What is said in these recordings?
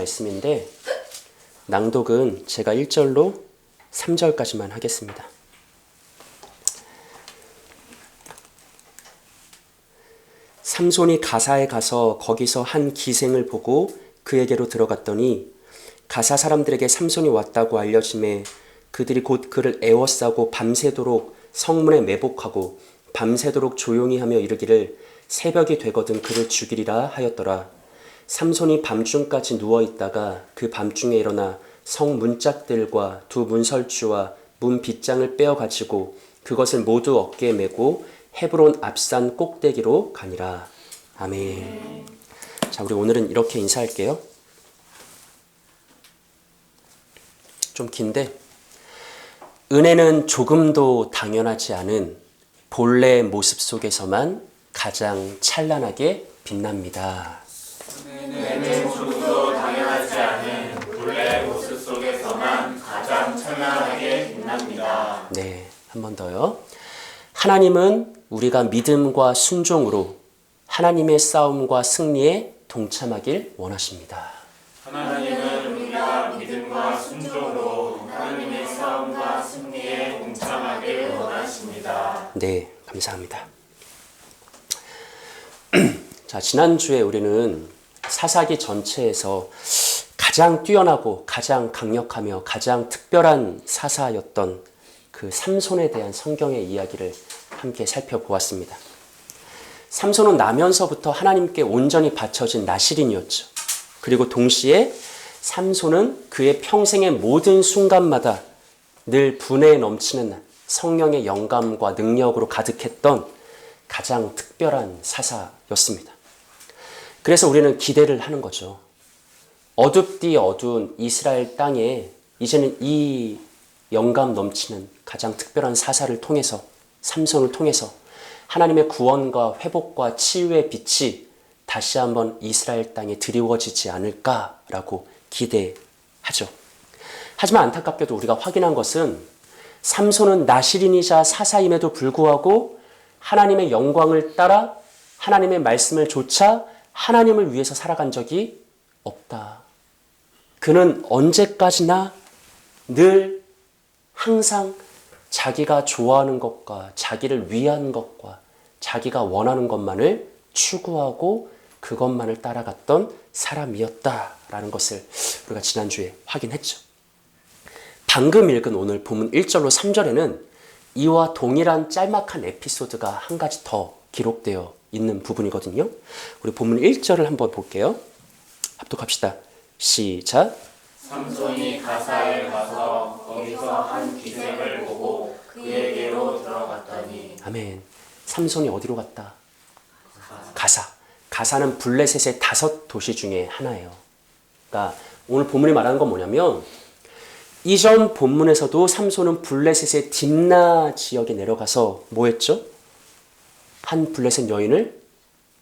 말씀인데 낭독은 제가 1절로 3절까지만 하겠습니다. 삼손이 가사에 가서 거기서 한 기생을 보고 그에게로 들어갔더니 가사 사람들에게 삼손이 왔다고 알려짐에 그들이 곧 그를 애워싸고 밤새도록 성문에 매복하고 밤새도록 조용히 하며 이르기를 새벽이 되거든 그를 죽이리라 하였더라. 삼손이 밤중까지 누워있다가 그 밤중에 일어나 성 문짝들과 두 문설주와 문 빗장을 빼어가지고 그것을 모두 어깨에 메고 헤브론 앞산 꼭대기로 가니라. 아멘. 자, 우리 오늘은 이렇게 인사할게요. 좀 긴데, 은혜는 조금도 당연하지 않은 본래의 모습 속에서만 가장 찬란하게 빛납니다. 은혜는 조금도 당연하지 않은 본래의 모습 속에서만 가장 찬란하게 빛납니다. 네, 한 번 더요. 하나님은 우리가 믿음과 순종으로 하나님의 싸움과 승리에 동참하길 원하십니다. 하나님은 우리가 믿음과 순종으로 하나님의 싸움과 승리에 동참하길 원하십니다. 네, 감사합니다. 자, 지난주에 우리는 사사기 전체에서 가장 뛰어나고 가장 강력하며 가장 특별한 사사였던 그 삼손에 대한 성경의 이야기를 함께 살펴보았습니다. 삼손은 나면서부터 하나님께 온전히 바쳐진 나실인이었죠. 그리고 동시에 삼손은 그의 평생의 모든 순간마다 늘 분에 넘치는 성령의 영감과 능력으로 가득했던 가장 특별한 사사였습니다. 그래서 우리는 기대를 하는 거죠. 어둡디 어두운 이스라엘 땅에 이제는 이 영감 넘치는 가장 특별한 사사를 통해서, 삼손을 통해서 하나님의 구원과 회복과 치유의 빛이 다시 한번 이스라엘 땅에 드리워지지 않을까라고 기대하죠. 하지만 안타깝게도 우리가 확인한 것은 삼손은 나실인이자 사사임에도 불구하고 하나님의 영광을 따라 하나님의 말씀을 조차 하나님을 위해서 살아간 적이 없다. 그는 언제까지나 늘 항상 자기가 좋아하는 것과 자기를 위한 것과 자기가 원하는 것만을 추구하고 그것만을 따라갔던 사람이었다라는 것을 우리가 지난주에 확인했죠. 방금 읽은 오늘 본문 1절로 3절에는 이와 동일한 짤막한 에피소드가 한 가지 더 기록되어 있는 부분이거든요. 우리 본문 1절을 한번 볼게요. 합독합시다. 시작. 삼손이 가사에 가서 거기서 한 기생을 보고 그에게로 들어갔더니. 아멘. 삼손이 어디로 갔다? 가사. 가사는 블레셋의 5도시 중에 하나예요. 그러니까 오늘 본문이 말하는 건 뭐냐면 이전 본문에서도 삼손은 블레셋의 딥나 지역에 내려가서 뭐 했죠? 한 블레셋 여인을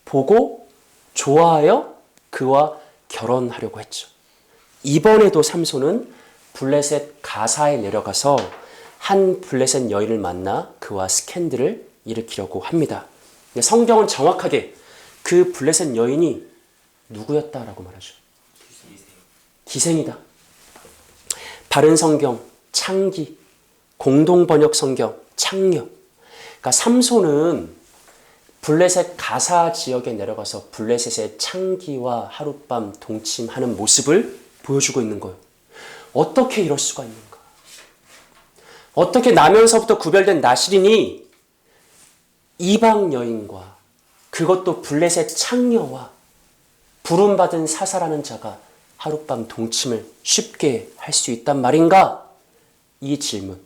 보고 좋아하여 그와 결혼하려고 했죠. 이번에도 삼손은 블레셋 가사에 내려가서 한 블레셋 여인을 만나 그와 스캔들을 일으키려고 합니다. 성경은 정확하게 그 블레셋 여인이 누구였다라고 말하죠. 기생이다. 바른 성경, 창기, 공동번역 성경, 창녀. 그러니까 삼손은 블레셋 가사 지역에 내려가서 블레셋의 창기와 하룻밤 동침하는 모습을 보여주고 있는 거예요. 어떻게 이럴 수가 있는가? 어떻게 나면서부터 구별된 나실인이 이방 여인과 그것도 블레셋 창녀와 부름받은 사사라는 자가 하룻밤 동침을 쉽게 할 수 있단 말인가? 이 질문.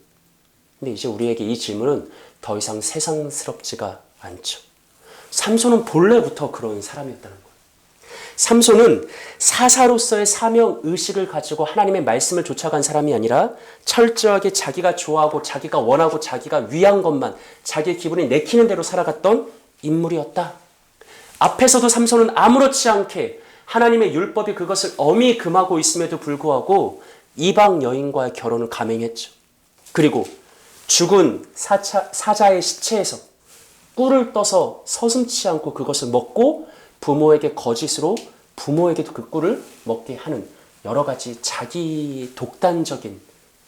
근데 이제 우리에게 이 질문은 더 이상 세상스럽지가 않죠. 삼손은 본래부터 그런 사람이었다는 거예요. 삼손은 사사로서의 사명 의식을 가지고 하나님의 말씀을 쫓아간 사람이 아니라 철저하게 자기가 좋아하고 자기가 원하고 자기가 위한 것만 자기의 기분이 내키는 대로 살아갔던 인물이었다. 앞에서도 삼손은 아무렇지 않게 하나님의 율법이 그것을 엄히 금하고 있음에도 불구하고 이방 여인과의 결혼을 감행했죠. 그리고 죽은 사자의 시체에서 꿀을 떠서 서슴지 않고 그것을 먹고 부모에게 거짓으로 부모에게도 그 꿀을 먹게 하는 여러 가지 자기 독단적인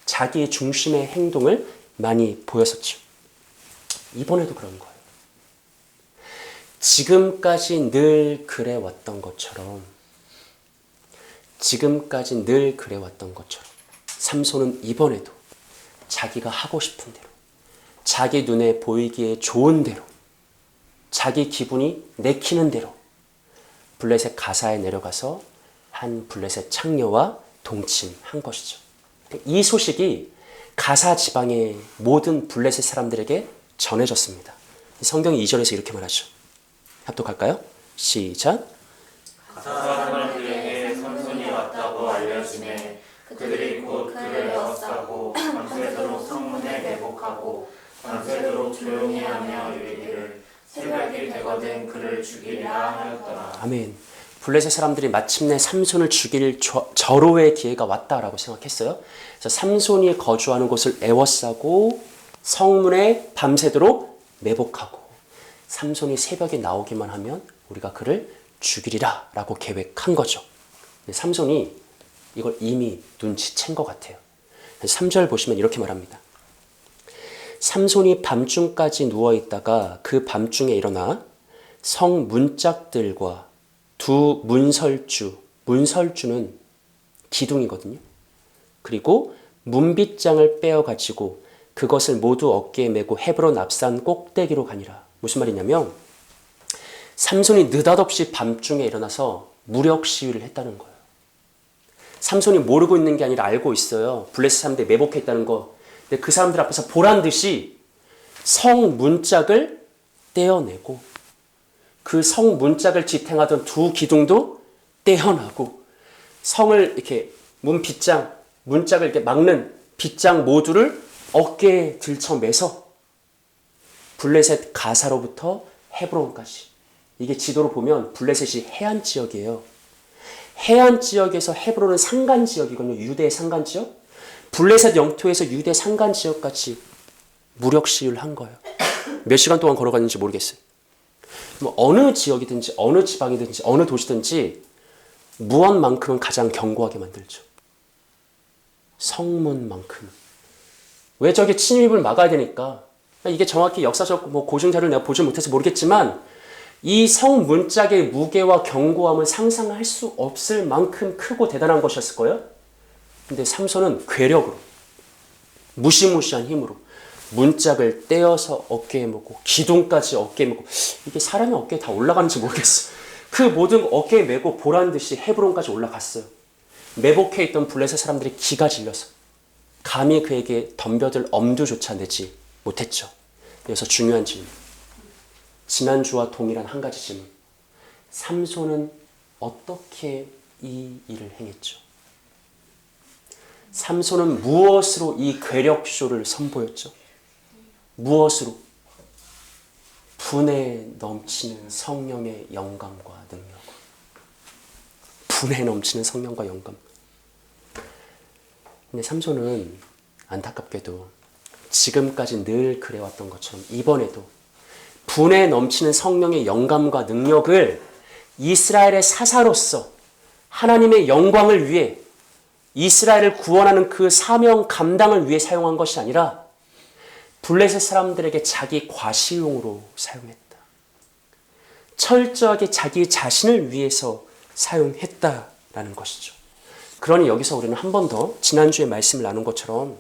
자기 중심의 행동을 많이 보였었죠. 이번에도 그런 거예요. 지금까지 늘 그래왔던 것처럼 삼손은 이번에도 자기가 하고 싶은 대로 자기 눈에 보이기에 좋은 대로 자기 기분이 내키는 대로 블레셋 가사에 내려가서 한 블레셋 창녀와 동침한 것이죠. 이 소식이 가사 지방의 모든 블레셋 사람들에게 전해졌습니다. 성경이 2절에서 이렇게 말하죠. 합독할까요? 시작. 가사 사람들에게 삼손이 왔다고 알려지매 그들이 곧 그를 에워싸고 밤새도록 성문에 매복하고 밤새도록 조용히 하며 이르기를 새벽이 되거든 그를 죽이리라 하였더라. 아멘. 블레셋 사람들이 마침내 삼손을 죽일 절호의 기회가 왔다라고 생각했어요. 그래서 삼손이 거주하는 곳을 에워싸고 성문에 밤새도록 매복하고 삼손이 새벽에 나오기만 하면 우리가 그를 죽이리라 라고 계획한 거죠. 근데 삼손이 이걸 이미 눈치챈 것 같아요. 3절 보시면 이렇게 말합니다. 삼손이 밤중까지 누워있다가 그 밤중에 일어나 성 문짝들과 두 문설주는 기둥이거든요. 그리고 문빗장을 빼어가지고 그것을 모두 어깨에 메고 헤브론 앞산 꼭대기로 가니라. 무슨 말이냐면 삼손이 느닷없이 밤중에 일어나서 무력 시위를 했다는 거예요. 삼손이 모르고 있는 게 아니라 알고 있어요. 블레셋 사람들이 매복했다는 거. 근데 그 사람들 앞에서 보란 듯이 성 문짝을 떼어내고 그 성 문짝을 지탱하던 두 기둥도 떼어나고 성을 이렇게 문짝을 이렇게 막는 빗장 모두를 어깨에 들쳐매서 블레셋 가사로부터 헤브론까지. 이게 지도로 보면 블레셋이 해안 지역이에요. 해안 지역에서 헤브론은 산간 지역이거든요. 유대의 산간 지역. 블레셋 영토에서 유대 산간 지역까지 무력 시위를 한 거예요. 몇 시간 동안 걸어갔는지 모르겠어요. 뭐 어느 지역이든지 어느 지방이든지 어느 도시든지 무엇만큼은 가장 견고하게 만들죠. 성문만큼. 왜 저게 침입을 막아야 되니까. 이게 정확히 역사적 고증 자료를 내가 보지 못해서 모르겠지만 이 성문짝의 무게와 견고함을 상상할 수 없을 만큼 크고 대단한 것이었을 거예요. 근데 삼손은 괴력으로 무시무시한 힘으로 문짝을 떼어서 어깨에 메고 기둥까지 어깨에 메고 이게 사람의 어깨에 다 올라가는지 모르겠어. 그 모든 어깨에 메고 보란듯이 헤브론까지 올라갔어요. 매복해 있던 블레셋 사람들이 기가 질려서 감히 그에게 덤벼들 엄두조차 내지 못했죠. 여기서 중요한 질문. 지난주와 동일한 한 가지 질문. 삼손은 어떻게 이 일을 행했죠? 삼손은 무엇으로 이 괴력쇼를 선보였죠? 무엇으로? 분에 넘치는 성령의 영감과 능력. 분에 넘치는 성령과 영감. 근데 삼손은 안타깝게도 지금까지 늘 그래왔던 것처럼 이번에도 분에 넘치는 성령의 영감과 능력을 이스라엘의 사사로서 하나님의 영광을 위해 이스라엘을 구원하는 그 사명 감당을 위해 사용한 것이 아니라 블레셋 사람들에게 자기 과시용으로 사용했다. 철저하게 자기 자신을 위해서 사용했다라는 것이죠. 그러니 여기서 우리는 한 번 더 지난주에 말씀을 나눈 것처럼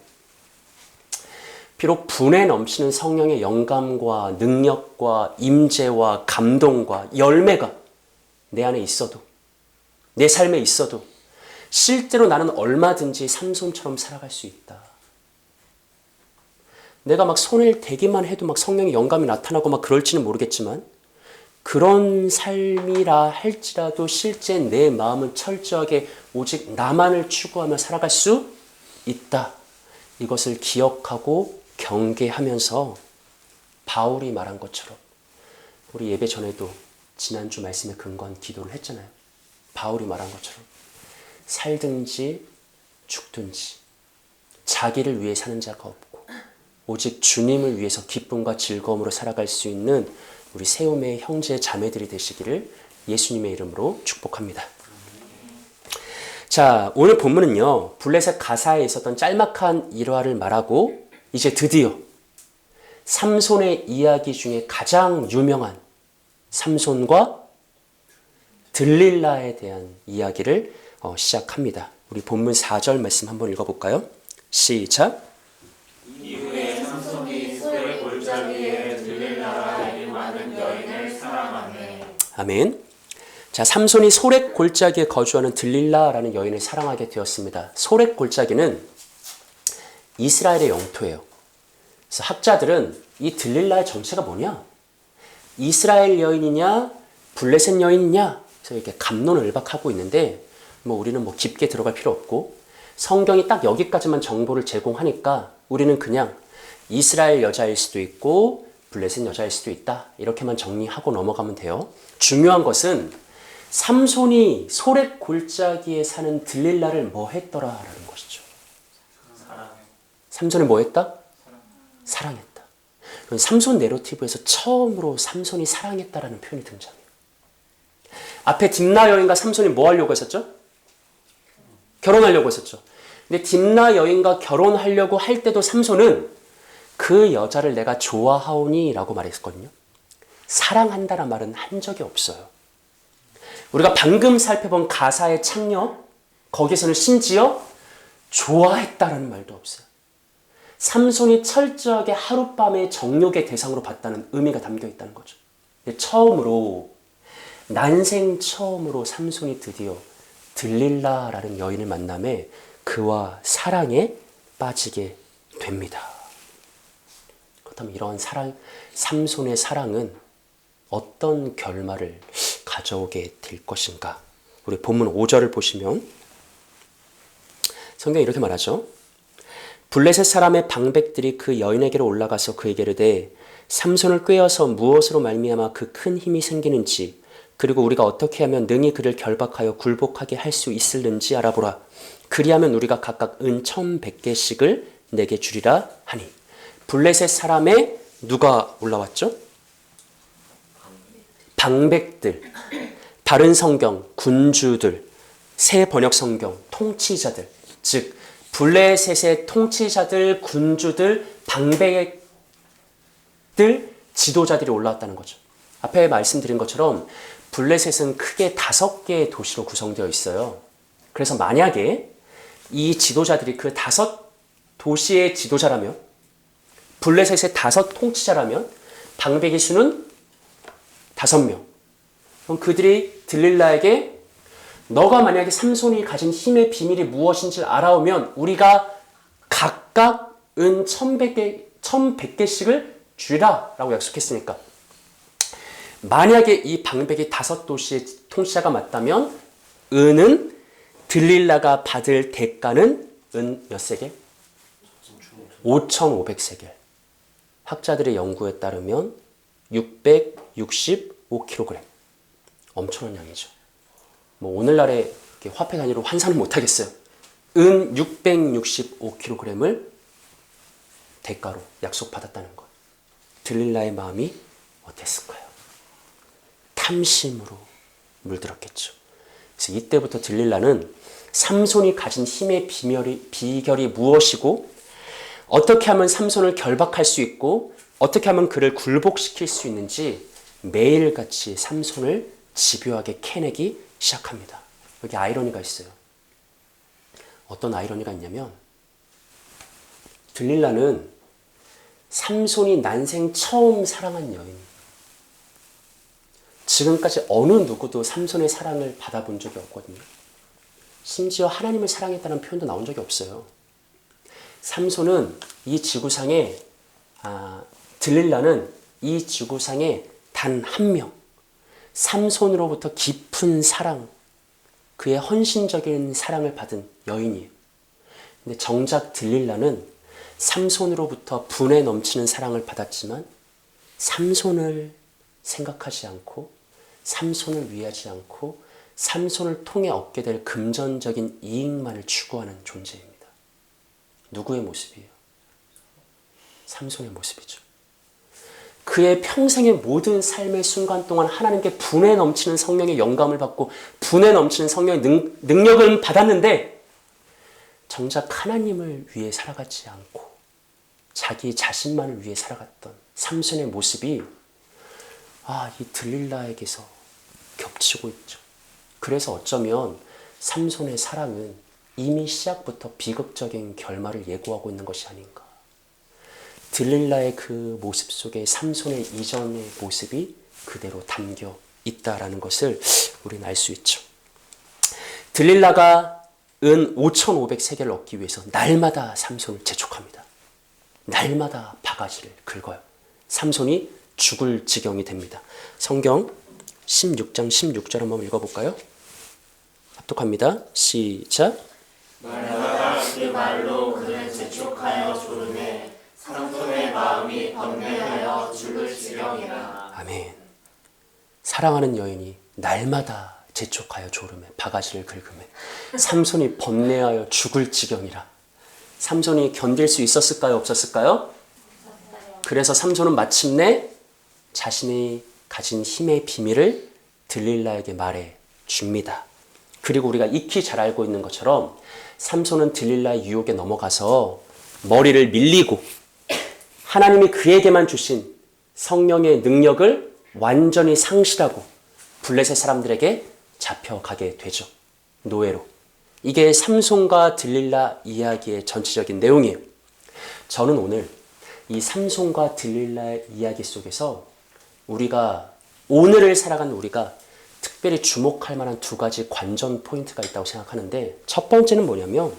비록 분에 넘치는 성령의 영감과 능력과 임재와 감동과 열매가 내 안에 있어도 내 삶에 있어도 실제로 나는 얼마든지 삼손처럼 살아갈 수 있다. 내가 막 손을 대기만 해도 막 성령의 영감이 나타나고 막 그럴지는 모르겠지만 그런 삶이라 할지라도 실제 내 마음은 철저하게 오직 나만을 추구하며 살아갈 수 있다. 이것을 기억하고 경계하면서 바울이 말한 것처럼 우리 예배 전에도 지난주 말씀에 근거한 기도를 했잖아요. 바울이 말한 것처럼 살든지 죽든지 자기를 위해 사는 자가 없고 오직 주님을 위해서 기쁨과 즐거움으로 살아갈 수 있는 우리 세움의 형제 자매들이 되시기를 예수님의 이름으로 축복합니다. 자, 오늘 본문은요, 블레셋 가사에 있었던 짤막한 일화를 말하고 이제 드디어 삼손의 이야기 중에 가장 유명한 삼손과 들릴라에 대한 이야기를 시작합니다. 우리 본문 4절 말씀 한번 읽어볼까요? 시작. 이후에 삼손이 소의 골짜기에 들릴라라 이름 많은 여인을 사랑하네. 아멘. 자, 삼손이 소렉 골짜기에 거주하는 들릴라라는 여인을 사랑하게 되었습니다. 소렉 골짜기는 이스라엘의 영토예요. 그래서 학자들은 이 들릴라의 정체가 뭐냐? 이스라엘 여인이냐? 블레셋 여인이냐? 그래서 이렇게 갑론을박하고 있는데 우리는 깊게 들어갈 필요 없고 성경이 딱 여기까지만 정보를 제공하니까 우리는 그냥 이스라엘 여자일 수도 있고 블레셋 여자일 수도 있다. 이렇게만 정리하고 넘어가면 돼요. 중요한 것은 삼손이 소렉 골짜기에 사는 들릴라를 뭐 했더라라는 것이죠. 삼손이 뭐 했다? 사랑했다. 삼손 내러티브에서 처음으로 삼손이 사랑했다라는 표현이 등장해요. 앞에 딥나 여인과 삼손이 뭐 하려고 했었죠? 결혼하려고 했었죠. 근데 딥나 여인과 결혼하려고 할 때도 삼손은 그 여자를 내가 좋아하오니 라고 말했거든요. 사랑한다는 말은 한 적이 없어요. 우리가 방금 살펴본 가사의 창녀, 거기서는 심지어 좋아했다라는 말도 없어요. 삼손이 철저하게 하룻밤의 정욕의 대상으로 봤다는 의미가 담겨 있다는 거죠. 근데 난생 처음으로 삼손이 드디어 들릴라라는 여인을 만남에 그와 사랑에 빠지게 됩니다. 그렇다면 이런 삼손의 사랑은 어떤 결말을 가져오게 될 것인가? 우리 본문 5절을 보시면 성경이 이렇게 말하죠. 블레셋 사람의 방백들이 그 여인에게로 올라가서 그에게 이르되 삼손을 꾀어서 무엇으로 말미암아 그 큰 힘이 생기는지 그리고 우리가 어떻게 하면 능히 그를 결박하여 굴복하게 할 수 있을는지 알아보라. 그리하면 우리가 각각 은 1,100개씩을 내게 주리라 하니. 블레셋 사람의 누가 올라왔죠? 방백들, 다른 성경, 군주들, 새 번역 성경, 통치자들, 즉 블레셋의 통치자들, 군주들, 방백들, 지도자들이 올라왔다는 거죠. 앞에 말씀드린 것처럼 블레셋은 크게 5개의 도시로 구성되어 있어요. 그래서 만약에 이 지도자들이 그 5도시의 지도자라면, 블레셋의 5 통치자라면 방백의 수는 5명. 그럼 그들이 들릴라에게 너가 만약에 삼손이 가진 힘의 비밀이 무엇인지 알아오면 우리가 각각 은 1,100개씩을 주리라 라고 약속했으니까 만약에 이 방백이 5도시의 통치자가 맞다면 은은 들릴라가 받을 대가는 은 몇 세겔? 5,500세겔. 학자들의 연구에 따르면 665kg. 엄청난 양이죠. 오늘날의 화폐 단위로 환산은 못하겠어요. 은 665kg을 대가로 약속받았다는 것. 들릴라의 마음이 어땠을까요? 탐심으로 물들었겠죠. 그래서 이때부터 들릴라는 삼손이 가진 힘의 비결이 무엇이고 어떻게 하면 삼손을 결박할 수 있고 어떻게 하면 그를 굴복시킬 수 있는지 매일같이 삼손을 집요하게 캐내기 시작합니다. 여기 아이러니가 있어요. 어떤 아이러니가 있냐면 들릴라는 삼손이 난생 처음 사랑한 여인. 지금까지 어느 누구도 삼손의 사랑을 받아본 적이 없거든요. 심지어 하나님을 사랑했다는 표현도 나온 적이 없어요. 삼손은 이 지구상에 들릴라는 이 지구상에 단 한 명, 삼손으로부터 깊은 사랑, 그의 헌신적인 사랑을 받은 여인이에요. 근데 정작 들릴라는 삼손으로부터 분에 넘치는 사랑을 받았지만 삼손을 생각하지 않고 삼손을 위하지 않고 삼손을 통해 얻게 될 금전적인 이익만을 추구하는 존재입니다. 누구의 모습이에요? 삼손의 모습이죠. 그의 평생의 모든 삶의 순간 동안 하나님께 분에 넘치는 성령의 영감을 받고 분에 넘치는 성령의 능력을 받았는데 정작 하나님을 위해 살아가지 않고 자기 자신만을 위해 살아갔던 삼손의 모습이 이 들릴라에게서 겹치고 있죠. 그래서 어쩌면 삼손의 사랑은 이미 시작부터 비극적인 결말을 예고하고 있는 것이 아닌가. 들릴라의 그 모습 속에 삼손의 이전의 모습이 그대로 담겨 있다라는 것을 우리는 알 수 있죠. 들릴라가 은 5,500세겔을 얻기 위해서 날마다 삼손을 재촉합니다. 날마다 바가지를 긁어요. 삼손이 죽을 지경이 됩니다. 성경 16장 16절 한번 읽어볼까요? 합독합니다. 시작. 날마다 그 말로 그는 재촉하여 조르매 삼손의 마음이 번뇌하여 죽을 지경이라. 아멘. 사랑하는 여인이 날마다 재촉하여 조르매 바가지를 긁으매 삼손이 번뇌하여 죽을 지경이라. 삼손이 견딜 수 있었을까요? 없었을까요? 그래서 삼손은 마침내 자신이 가진 힘의 비밀을 들릴라에게 말해 줍니다. 그리고 우리가 익히 잘 알고 있는 것처럼 삼손은 들릴라의 유혹에 넘어가서 머리를 밀리고 하나님이 그에게만 주신 성령의 능력을 완전히 상실하고 블레셋 사람들에게 잡혀가게 되죠. 노예로. 이게 삼손과 들릴라 이야기의 전체적인 내용이에요. 저는 오늘 이 삼손과 들릴라의 이야기 속에서 우리가 오늘을 살아가는 우리가 특별히 주목할 만한 두 가지 관전 포인트가 있다고 생각하는데, 첫 번째는 뭐냐면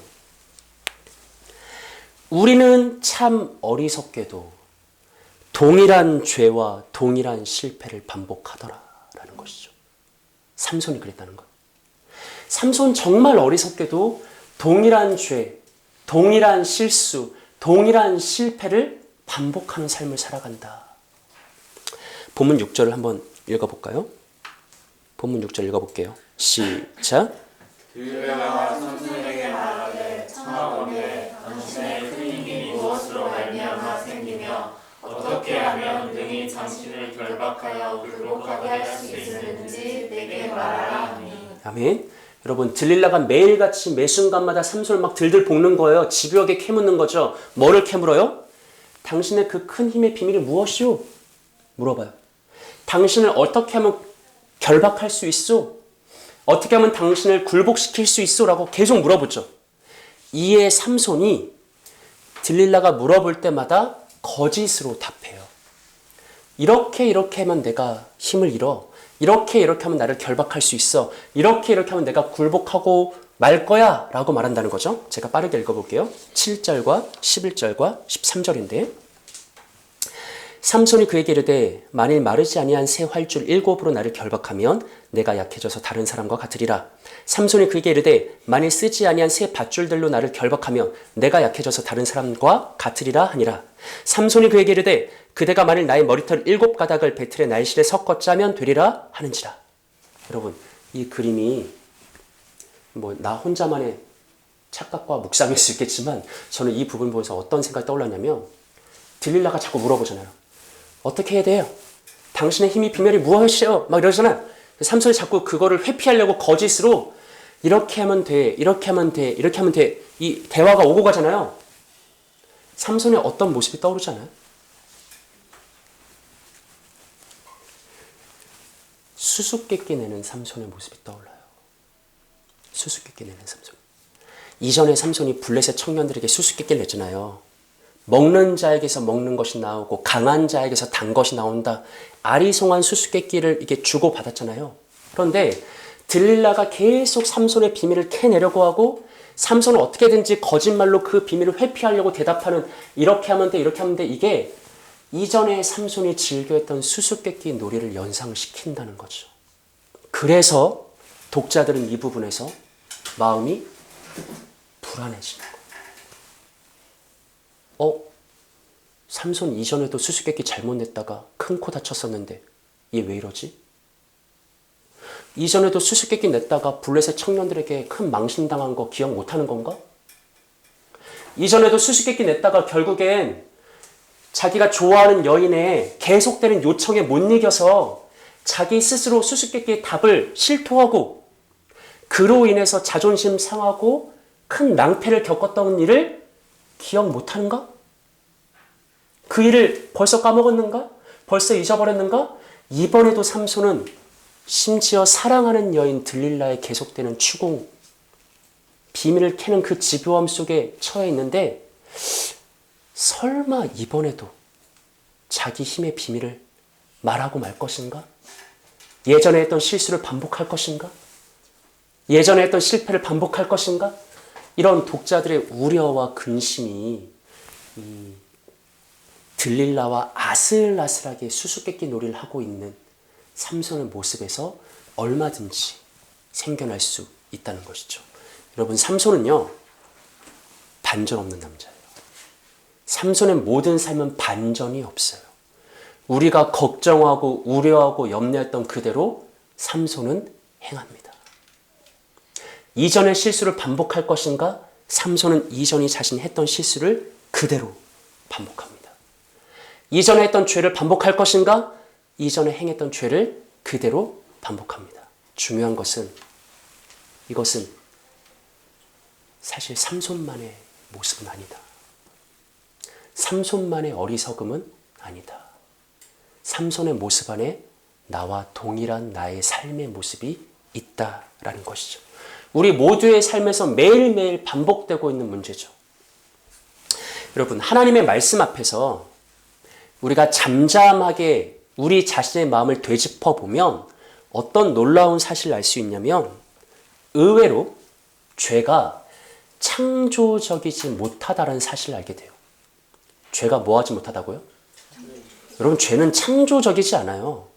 우리는 참 어리석게도 동일한 죄와 동일한 실패를 반복하더라라는 것이죠. 삼손이 그랬다는 것. 삼손 정말 어리석게도 동일한 죄, 동일한 실수, 동일한 실패를 반복하는 삶을 살아간다. 본문 6절을 한번 읽어볼까요? 본문 6절 읽어볼게요. 시작. 들릴라가 삼손에게 말하되 청하건대 당신의 큰 힘이 무엇으로 말미암아 생기며 어떻게 하면 능히 당신을 결박하여 굴복하게 할 수 있는지 내게 말하라 하니. 아멘. 여러분, 들릴라가 매일같이 매 순간마다 삼손을 막 들들 볶는 거예요. 집요하게 캐묻는 거죠. 뭐를 캐물어요? 당신의 그 큰 힘의 비밀이 무엇이오? 물어봐요. 당신을 어떻게 하면 결박할 수 있어? 어떻게 하면 당신을 굴복시킬 수 있어? 라고 계속 물어보죠. 이에 삼손이 들릴라가 물어볼 때마다 거짓으로 답해요. 이렇게 하면 내가 힘을 잃어. 이렇게 하면 나를 결박할 수 있어. 이렇게 하면 내가 굴복하고 말 거야 라고 말한다는 거죠. 제가 빠르게 읽어볼게요. 7절과 11절과 13절인데, 삼손이 그에게 이르되 만일 마르지 아니한 새 활줄 7으로 나를 결박하면 내가 약해져서 다른 사람과 같으리라. 삼손이 그에게 이르되 만일 쓰지 아니한 새 밧줄들로 나를 결박하면 내가 약해져서 다른 사람과 같으리라 하니라. 삼손이 그에게 이르되 그대가 만일 나의 머리털 7가닥을 배틀의 날실에 섞어 짜면 되리라 하는지라. 여러분, 이 그림이 나 혼자만의 착각과 묵상일 수 있겠지만 저는 이 부분 보면서 어떤 생각이 떠올랐냐면, 들릴라가 자꾸 물어보잖아요. 어떻게 해야 돼요? 당신의 힘이 비밀이 무엇이에요? 막 이러잖아요. 삼손이 자꾸 그거를 회피하려고 거짓으로 이렇게 하면 돼, 이렇게 하면 돼, 이렇게 하면 돼. 이 대화가 오고 가잖아요. 삼손의 어떤 모습이 떠오르잖아요. 수수께끼 내는 삼손의 모습이 떠올라요. 수수께끼 내는 삼손. 이전에 삼손이 블레셋 청년들에게 수수께끼를 냈잖아요. 먹는 자에게서 먹는 것이 나오고 강한 자에게서 단 것이 나온다. 아리송한 수수께끼를 이게 주고받았잖아요. 그런데 들릴라가 계속 삼손의 비밀을 캐내려고 하고 삼손은 어떻게든지 거짓말로 그 비밀을 회피하려고 대답하는, 이렇게 하면 돼, 이렇게 하면 돼. 이게 이전에 삼손이 즐겨했던 수수께끼 놀이를 연상시킨다는 거죠. 그래서 독자들은 이 부분에서 마음이 불안해지는 거예요. 삼손 이전에도 수수께끼 잘못 냈다가 큰 코 다쳤었는데 얘 왜 이러지? 이전에도 수수께끼 냈다가 블레셋 청년들에게 큰 망신당한 거 기억 못하는 건가? 이전에도 수수께끼 냈다가 결국엔 자기가 좋아하는 여인의 계속되는 요청에 못 이겨서 자기 스스로 수수께끼의 답을 실토하고 그로 인해서 자존심 상하고 큰 낭패를 겪었던 일을 기억 못하는가? 그 일을 벌써 까먹었는가? 벌써 잊어버렸는가? 이번에도 삼손은 심지어 사랑하는 여인 들릴라의 계속되는 추궁, 비밀을 캐는 그 집요함 속에 처해 있는데 설마 이번에도 자기 힘의 비밀을 말하고 말 것인가? 예전에 했던 실수를 반복할 것인가? 예전에 했던 실패를 반복할 것인가? 이런 독자들의 우려와 근심이 이 들릴라와 아슬아슬하게 수수께끼 놀이를 하고 있는 삼손의 모습에서 얼마든지 생겨날 수 있다는 것이죠. 여러분, 삼손은요, 반전 없는 남자예요. 삼손의 모든 삶은 반전이 없어요. 우리가 걱정하고 우려하고 염려했던 그대로 삼손은 행합니다. 이전의 실수를 반복할 것인가? 삼손은 이전이 자신이 했던 실수를 그대로 반복합니다. 이전에 했던 죄를 반복할 것인가? 이전에 행했던 죄를 그대로 반복합니다. 중요한 것은 이것은 사실 삼손만의 모습은 아니다. 삼손만의 어리석음은 아니다. 삼손의 모습 안에 나와 동일한 나의 삶의 모습이 있다라는 것이죠. 우리 모두의 삶에서 매일매일 반복되고 있는 문제죠. 여러분, 하나님의 말씀 앞에서 우리가 잠잠하게 우리 자신의 마음을 되짚어 보면 어떤 놀라운 사실을 알 수 있냐면 의외로 죄가 창조적이지 못하다는 사실을 알게 돼요. 죄가 뭐하지 못하다고요? 여러분, 죄는 창조적이지 않아요.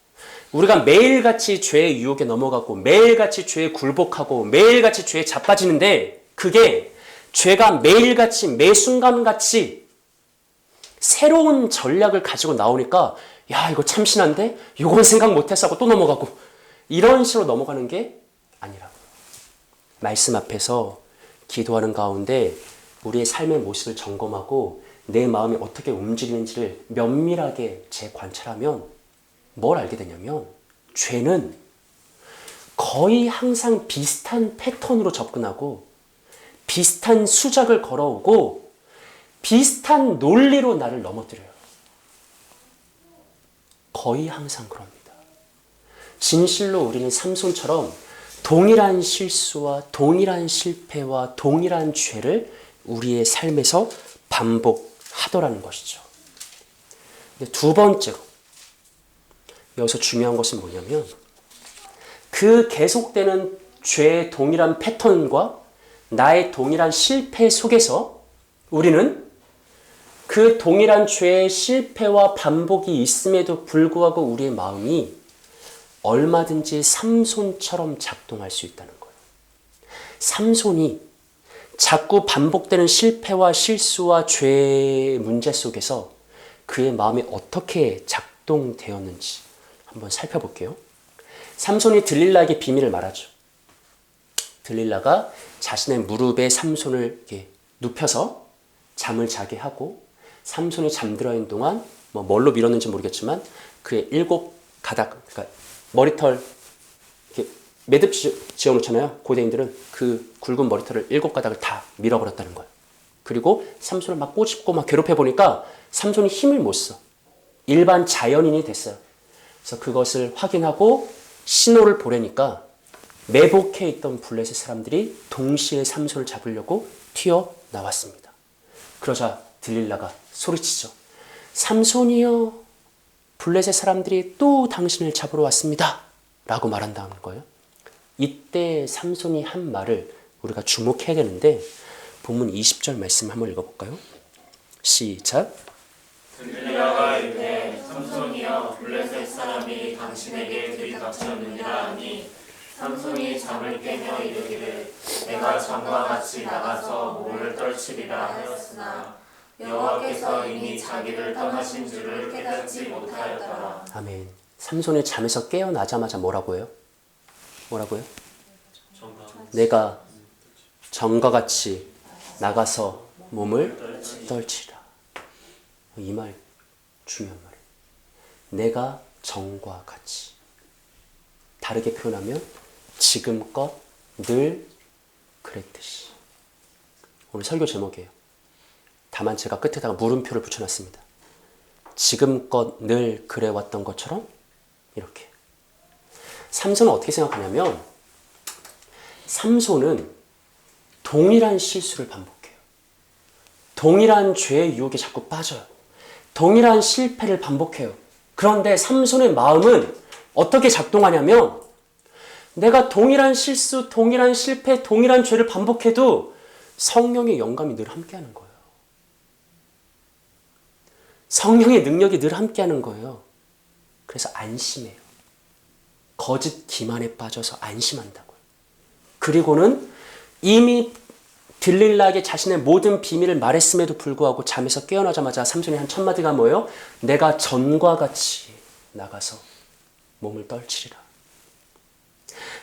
우리가 매일같이 죄의 유혹에 넘어가고 매일같이 죄에 굴복하고 매일같이 죄에 자빠지는데 그게 죄가 매일같이 매 순간같이 새로운 전략을 가지고 나오니까 야, 이거 참신한데? 이건 생각 못했어 하고 또 넘어가고 이런 식으로 넘어가는 게 아니라고요. 말씀 앞에서 기도하는 가운데 우리의 삶의 모습을 점검하고 내 마음이 어떻게 움직이는지를 면밀하게 재관찰하면 뭘 알게 되냐면 죄는 거의 항상 비슷한 패턴으로 접근하고 비슷한 수작을 걸어오고 비슷한 논리로 나를 넘어뜨려요. 거의 항상 그럽니다. 진실로 우리는 삼손처럼 동일한 실수와 동일한 실패와 동일한 죄를 우리의 삶에서 반복하더라는 것이죠. 근데 두 번째로 여기서 중요한 것은 뭐냐면 그 계속되는 죄의 동일한 패턴과 나의 동일한 실패 속에서 우리는 그 동일한 죄의 실패와 반복이 있음에도 불구하고 우리의 마음이 얼마든지 삼손처럼 작동할 수 있다는 거예요. 삼손이 자꾸 반복되는 실패와 실수와 죄의 문제 속에서 그의 마음이 어떻게 작동되었는지 한번 살펴볼게요. 삼손이 들릴라에게 비밀을 말하죠. 들릴라가 자신의 무릎에 삼손을 이렇게 눕혀서 잠을 자게 하고 삼손이 잠들어 있는 동안 뭘로 밀었는지 모르겠지만 그의 7가닥, 그러니까 머리털 이렇게 매듭 지어놓잖아요. 고대인들은 그 굵은 머리털을 7가닥을 다 밀어버렸다는 거예요. 그리고 삼손을 막 꼬집고 막 괴롭혀 보니까 삼손이 힘을 못 써. 일반 자연인이 됐어요. 그래서 그것을 확인하고 신호를 보내니까 매복해 있던 블레셋 사람들이 동시에 삼손을 잡으려고 튀어나왔습니다. 그러자 들릴라가 소리치죠. 삼손이여, 블레셋 사람들이 또 당신을 잡으러 왔습니다. 라고 말한다는 거예요. 이때 삼손이 한 말을 우리가 주목해야 되는데 본문 20절 말씀 한번 읽어볼까요? 시작. 들릴라가 이르되 삼손이여, 블레셋 사람이 당신에게 들이닥쳤느니라 하니 삼손이 잠을 깨며 이르기를 내가 전과 같이 나가서 몸을 떨치리라 하였으나 여호와께서 이미 자기를 떠나신 줄을 깨닫지 못하였더라. 아멘. 삼손이 잠에서 깨어나자마자 뭐라고 해요? 뭐라고요? 내가 전과 같이 나가서 몸을 떨치라. 이 말 중요한 말이에요. 내가 전과 같이. 다르게 표현하면 지금껏 늘 그랬듯이. 오늘 설교 제목이에요. 다만 제가 끝에다가 물음표를 붙여놨습니다. 지금껏 늘 그래왔던 것처럼 이렇게. 삼손은 어떻게 생각하냐면 삼손은 동일한 실수를 반복해요. 동일한 죄의 유혹에 자꾸 빠져요. 동일한 실패를 반복해요. 그런데 삼손의 마음은 어떻게 작동하냐면 내가 동일한 실수, 동일한 실패, 동일한 죄를 반복해도 성령의 영감이 늘 함께하는 거예요. 성령의 능력이 늘 함께하는 거예요. 그래서 안심해요. 거짓 기만에 빠져서 안심한다고요. 그리고는 이미 들릴라에게 자신의 모든 비밀을 말했음에도 불구하고 잠에서 깨어나자마자 삼손이 한 첫 마디가 뭐예요? 내가 전과 같이 나가서 몸을 떨치리라.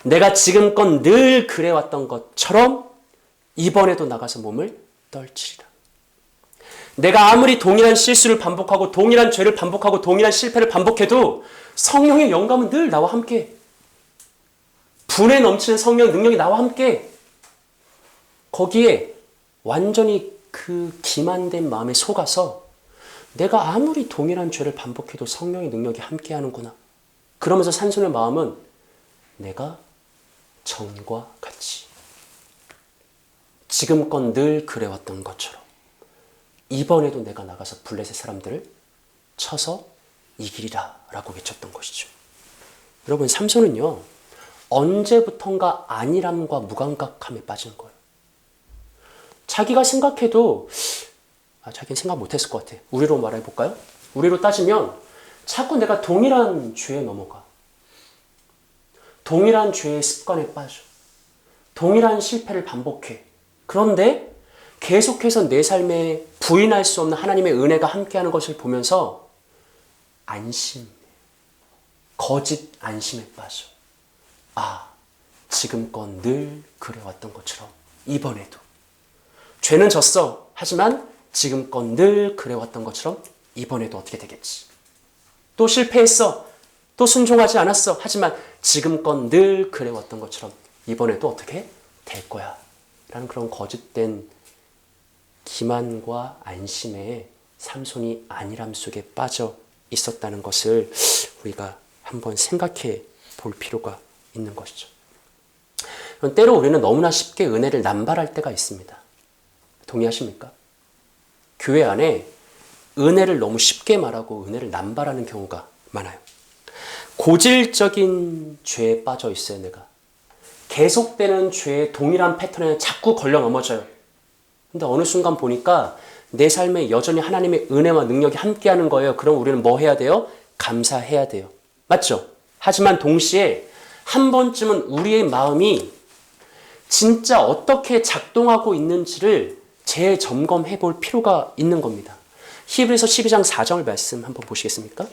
내가 지금껏 늘 그래왔던 것처럼 이번에도 나가서 몸을 떨치리라. 내가 아무리 동일한 실수를 반복하고 동일한 죄를 반복하고 동일한 실패를 반복해도 성령의 영감은 늘 나와 함께, 분에 넘치는 성령 능력이 나와 함께, 거기에 완전히 그 기만된 마음에 속아서 내가 아무리 동일한 죄를 반복해도 성령의 능력이 함께 하는구나. 그러면서 삼손의 마음은 내가 전과 같이 지금껏 늘 그래왔던 것처럼 이번에도 내가 나가서 블레셋 사람들을 쳐서 이기리라 라고 외쳤던 것이죠. 여러분, 삼손은요 언제부턴가 안일함과 무감각함에 빠진 거예요. 자기가 생각해도 자기는 생각 못했을 것 같아. 우리로 말해볼까요? 우리로 따지면 자꾸 내가 동일한 죄에 넘어가. 동일한 죄의 습관에 빠져. 동일한 실패를 반복해. 그런데 계속해서 내 삶에 부인할 수 없는 하나님의 은혜가 함께하는 것을 보면서 안심, 거짓 안심에 빠져. 지금껏 늘 그래왔던 것처럼 이번에도 죄는 졌어. 하지만 지금껏 늘 그래왔던 것처럼 이번에도 어떻게 되겠지. 또 실패했어. 또 순종하지 않았어. 하지만 지금껏 늘 그래왔던 것처럼 이번에도 어떻게 될 거야. 라는 그런 거짓된 기만과 안심에 삼손이 안일함 속에 빠져 있었다는 것을 우리가 한번 생각해 볼 필요가 있는 것이죠. 때로 우리는 너무나 쉽게 은혜를 남발할 때가 있습니다. 동의하십니까? 교회 안에 은혜를 너무 쉽게 말하고 은혜를 남발하는 경우가 많아요. 고질적인 죄에 빠져 있어요, 내가. 계속되는 죄의 동일한 패턴에 자꾸 걸려 넘어져요. 근데 어느 순간 보니까 내 삶에 여전히 하나님의 은혜와 능력이 함께하는 거예요. 그럼 우리는 뭐 해야 돼요? 감사해야 돼요. 맞죠? 하지만 동시에 한 번쯤은 우리의 마음이 진짜 어떻게 작동하고 있는지를 재점검해 볼 필요가 있는 겁니다. 히브리서 12장 4절 말씀 한번 보시겠습니까?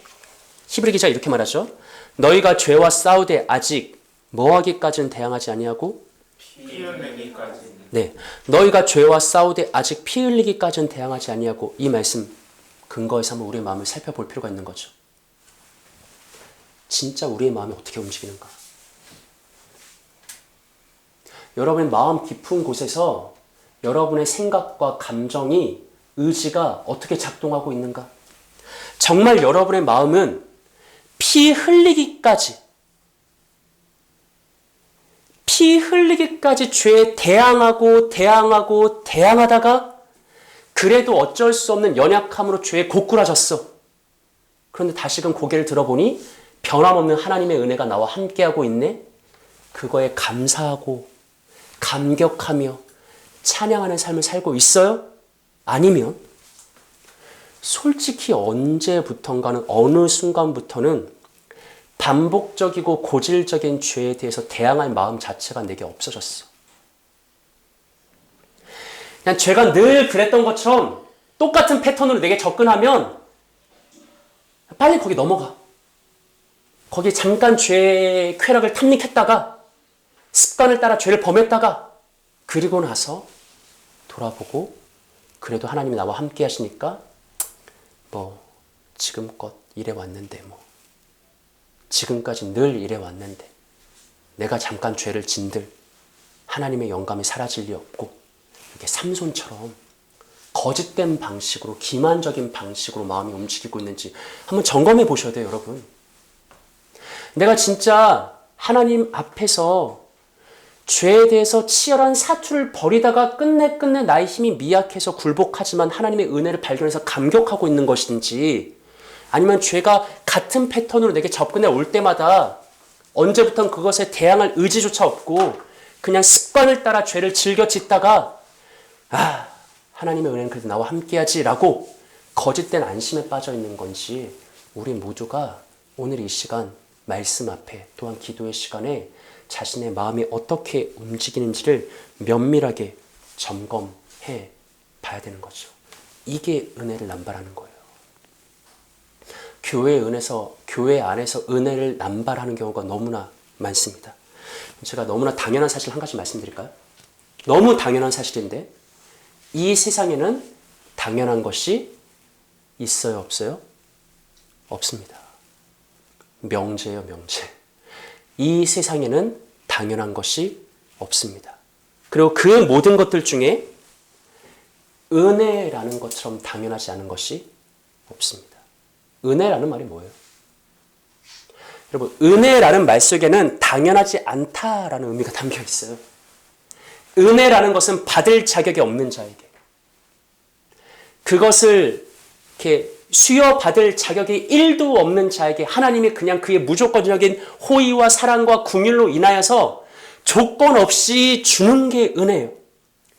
히브리 기자 이렇게 말하죠. 너희가 죄와 싸우되 아직 뭐하기까지는 대항하지 아니하고 피 흘리기까지. 네, 너희가 죄와 싸우되 아직 피 흘리기까지는 대항하지 아니하고, 이 말씀 근거에서 한번 우리의 마음을 살펴볼 필요가 있는 거죠. 진짜 우리의 마음이 어떻게 움직이는가? 여러분의 마음 깊은 곳에서 여러분의 생각과 감정이, 의지가 어떻게 작동하고 있는가? 정말 여러분의 마음은 피 흘리기까지 죄에 대항하다가 그래도 어쩔 수 없는 연약함으로 죄에 고꾸라졌어. 그런데 다시금 고개를 들어보니 변함없는 하나님의 은혜가 나와 함께하고 있네. 그거에 감사하고 감격하며 찬양하는 삶을 살고 있어요? 아니면 솔직히 언제부턴가는, 어느 순간부터는 반복적이고 고질적인 죄에 대해서 대항할 마음 자체가 내게 없어졌어. 그냥 죄가 늘 그랬던 것처럼 똑같은 패턴으로 내게 접근하면 빨리 거기 넘어가. 거기에 잠깐 죄의 쾌락을 탐닉했다가 습관을 따라 죄를 범했다가 그리고 나서 돌아보고 그래도 하나님이 나와 함께 하시니까 지금껏 이래 왔는데 뭐 지금까지 늘 이래 왔는데 내가 잠깐 죄를 진들 하나님의 영감이 사라질 리 없고 이렇게 삼손처럼 거짓된 방식으로 기만적인 방식으로 마음이 움직이고 있는지 한번 점검해 보셔야 돼요, 여러분. 내가 진짜 하나님 앞에서 죄에 대해서 치열한 사투를 벌이다가 끝내 나의 힘이 미약해서 굴복하지만 하나님의 은혜를 발견해서 감격하고 있는 것인지, 아니면 죄가 같은 패턴으로 내게 접근해 올 때마다 언제부턴 그것에 대항할 의지조차 없고 그냥 습관을 따라 죄를 즐겨 짓다가 하나님의 은혜는 그래도 나와 함께하지라고 거짓된 안심에 빠져 있는 건지, 우리 모두가 오늘 이 시간 말씀 앞에 또한 기도의 시간에 자신의 마음이 어떻게 움직이는지를 면밀하게 점검해 봐야 되는 거죠. 이게 은혜를 남발하는 거예요. 교회 안에서 은혜를 남발하는 경우가 너무나 많습니다. 제가 너무나 당연한 사실 한 가지 말씀드릴까요? 너무 당연한 사실인데, 이 세상에는 당연한 것이 있어요, 없어요? 없습니다. 명제예요, 명제. 이 세상에는 당연한 것이 없습니다. 그리고 그 모든 것들 중에 은혜라는 것처럼 당연하지 않은 것이 없습니다. 은혜라는 말이 뭐예요? 여러분, 은혜라는 말 속에는 당연하지 않다라는 의미가 담겨 있어요. 은혜라는 것은 받을 자격이 없는 자에게, 그것을 이렇게 수여받을 자격이 1도 없는 자에게 하나님이 그냥 그의 무조건적인 호의와 사랑과 긍휼로 인하여서 조건 없이 주는 게 은혜예요.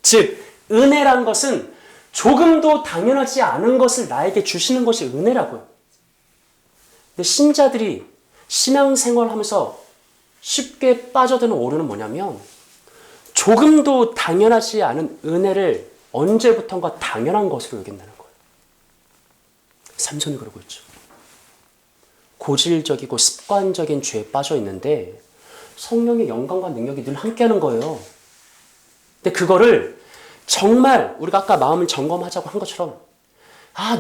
즉, 은혜란 것은 조금도 당연하지 않은 것을 나에게 주시는 것이 은혜라고요. 근데 신자들이 신앙생활을 하면서 쉽게 빠져드는 오류는 뭐냐면, 조금도 당연하지 않은 은혜를 언제부턴가 당연한 것으로 여긴다는 거예요. 삼손이 그러고 있죠. 고질적이고 습관적인 죄에 빠져 있는데 성령의 영광과 능력이 늘 함께하는 거예요. 근데 그거를 정말 우리가 아까 마음을 점검하자고 한 것처럼,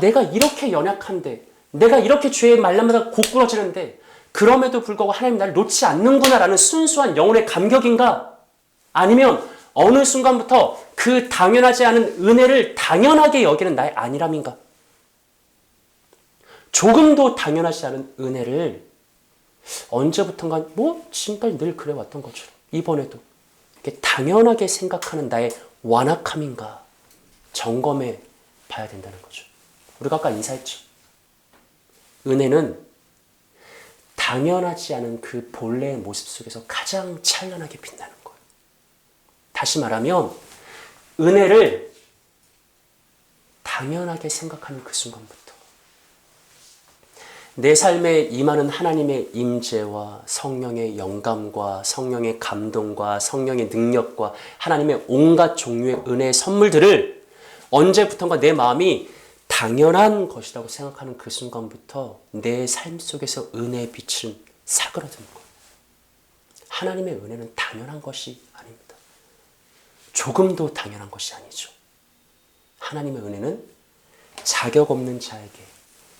내가 이렇게 연약한데, 내가 이렇게 죄에 말라마다 고꾸라지는데 그럼에도 불구하고 하나님 나를 놓지 않는구나라는 순수한 영혼의 감격인가? 아니면 어느 순간부터 그 당연하지 않은 은혜를 당연하게 여기는 나의 안일함인가? 조금도 당연하지 않은 은혜를 언제부턴가 지금까지 늘 그래왔던 것처럼 이번에도 이렇게 당연하게 생각하는 나의 완악함인가 점검해 봐야 된다는 거죠. 우리가 아까 인사했죠. 은혜는 당연하지 않은 그 본래의 모습 속에서 가장 찬란하게 빛나는 거예요. 다시 말하면 은혜를 당연하게 생각하는 그 순간부터 내 삶에 임하는 하나님의 임재와 성령의 영감과 성령의 감동과 성령의 능력과 하나님의 온갖 종류의 은혜의 선물들을 언제부턴가 내 마음이 당연한 것이라고 생각하는 그 순간부터 내 삶 속에서 은혜의 빛은 사그러드는 거예요. 하나님의 은혜는 당연한 것이 아닙니다. 조금도 당연한 것이 아니죠. 하나님의 은혜는 자격 없는 자에게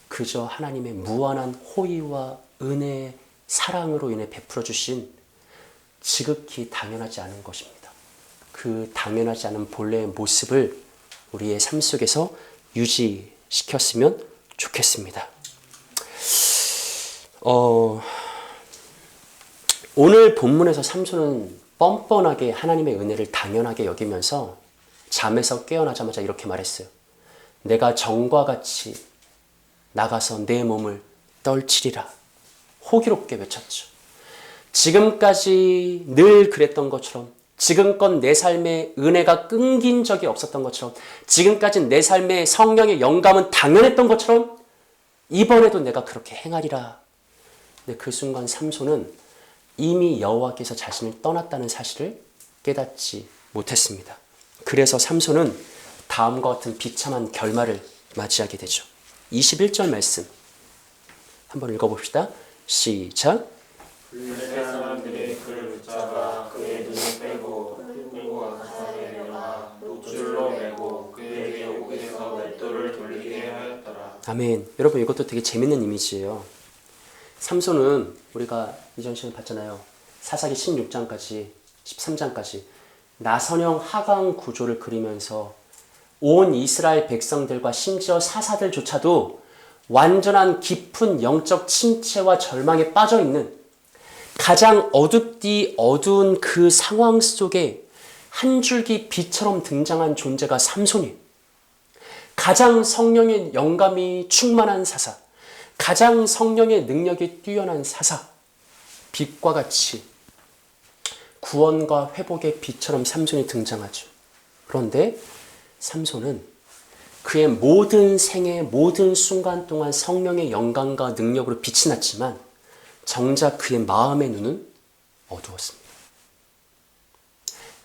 그저 하나님의 무한한 호의와 은혜의 사랑으로 인해 베풀어 주신 지극히 당연하지 않은 것입니다. 그 당연하지 않은 본래의 모습을 우리의 삶 속에서 유지시켰으면 좋겠습니다. 오늘 본문에서 삼손은 뻔뻔하게 하나님의 은혜를 당연하게 여기면서 잠에서 깨어나자마자 이렇게 말했어요. 내가 정과 같이 나가서 내 몸을 떨치리라. 호기롭게 외쳤죠. 지금까지 늘 그랬던 것처럼, 지금껏 내 삶에 은혜가 끊긴 적이 없었던 것처럼, 지금까지 내 삶에 성령의 영감은 당연했던 것처럼 이번에도 내가 그렇게 행하리라. 근데 그 순간 삼손은 이미 여호와께서 자신을 떠났다는 사실을 깨닫지 못했습니다. 그래서 삼손은 다음과 같은 비참한 결말을 맞이하게 되죠. 21절 말씀 한번 읽어봅시다. 시작. 블레셋 사람들이 그를 붙잡아 그의 눈을 빼고 끌고 가사에 내려가 노줄로 매고 그에게 옥에서 맷돌을 돌리게 하였더라. 아멘. 여러분 이것도 되게 재밌는 이미지예요. 삼손은 우리가 이전 시간에 봤잖아요. 사사기 16장까지 13장까지 나선형 하강 구조를 그리면서 온 이스라엘 백성들과 심지어 사사들조차도 완전한 깊은 영적 침체와 절망에 빠져 있는 가장 어둡디 어두운 그 상황 속에 한 줄기 빛처럼 등장한 존재가 삼손이에요. 가장 성령의 영감이 충만한 사사, 가장 성령의 능력이 뛰어난 사사, 빛과 같이 구원과 회복의 빛처럼 삼손이 등장하죠. 그런데 삼손은 그의 모든 생애, 모든 순간 동안 성령의 영감과 능력으로 빛이 났지만 정작 그의 마음의 눈은 어두웠습니다.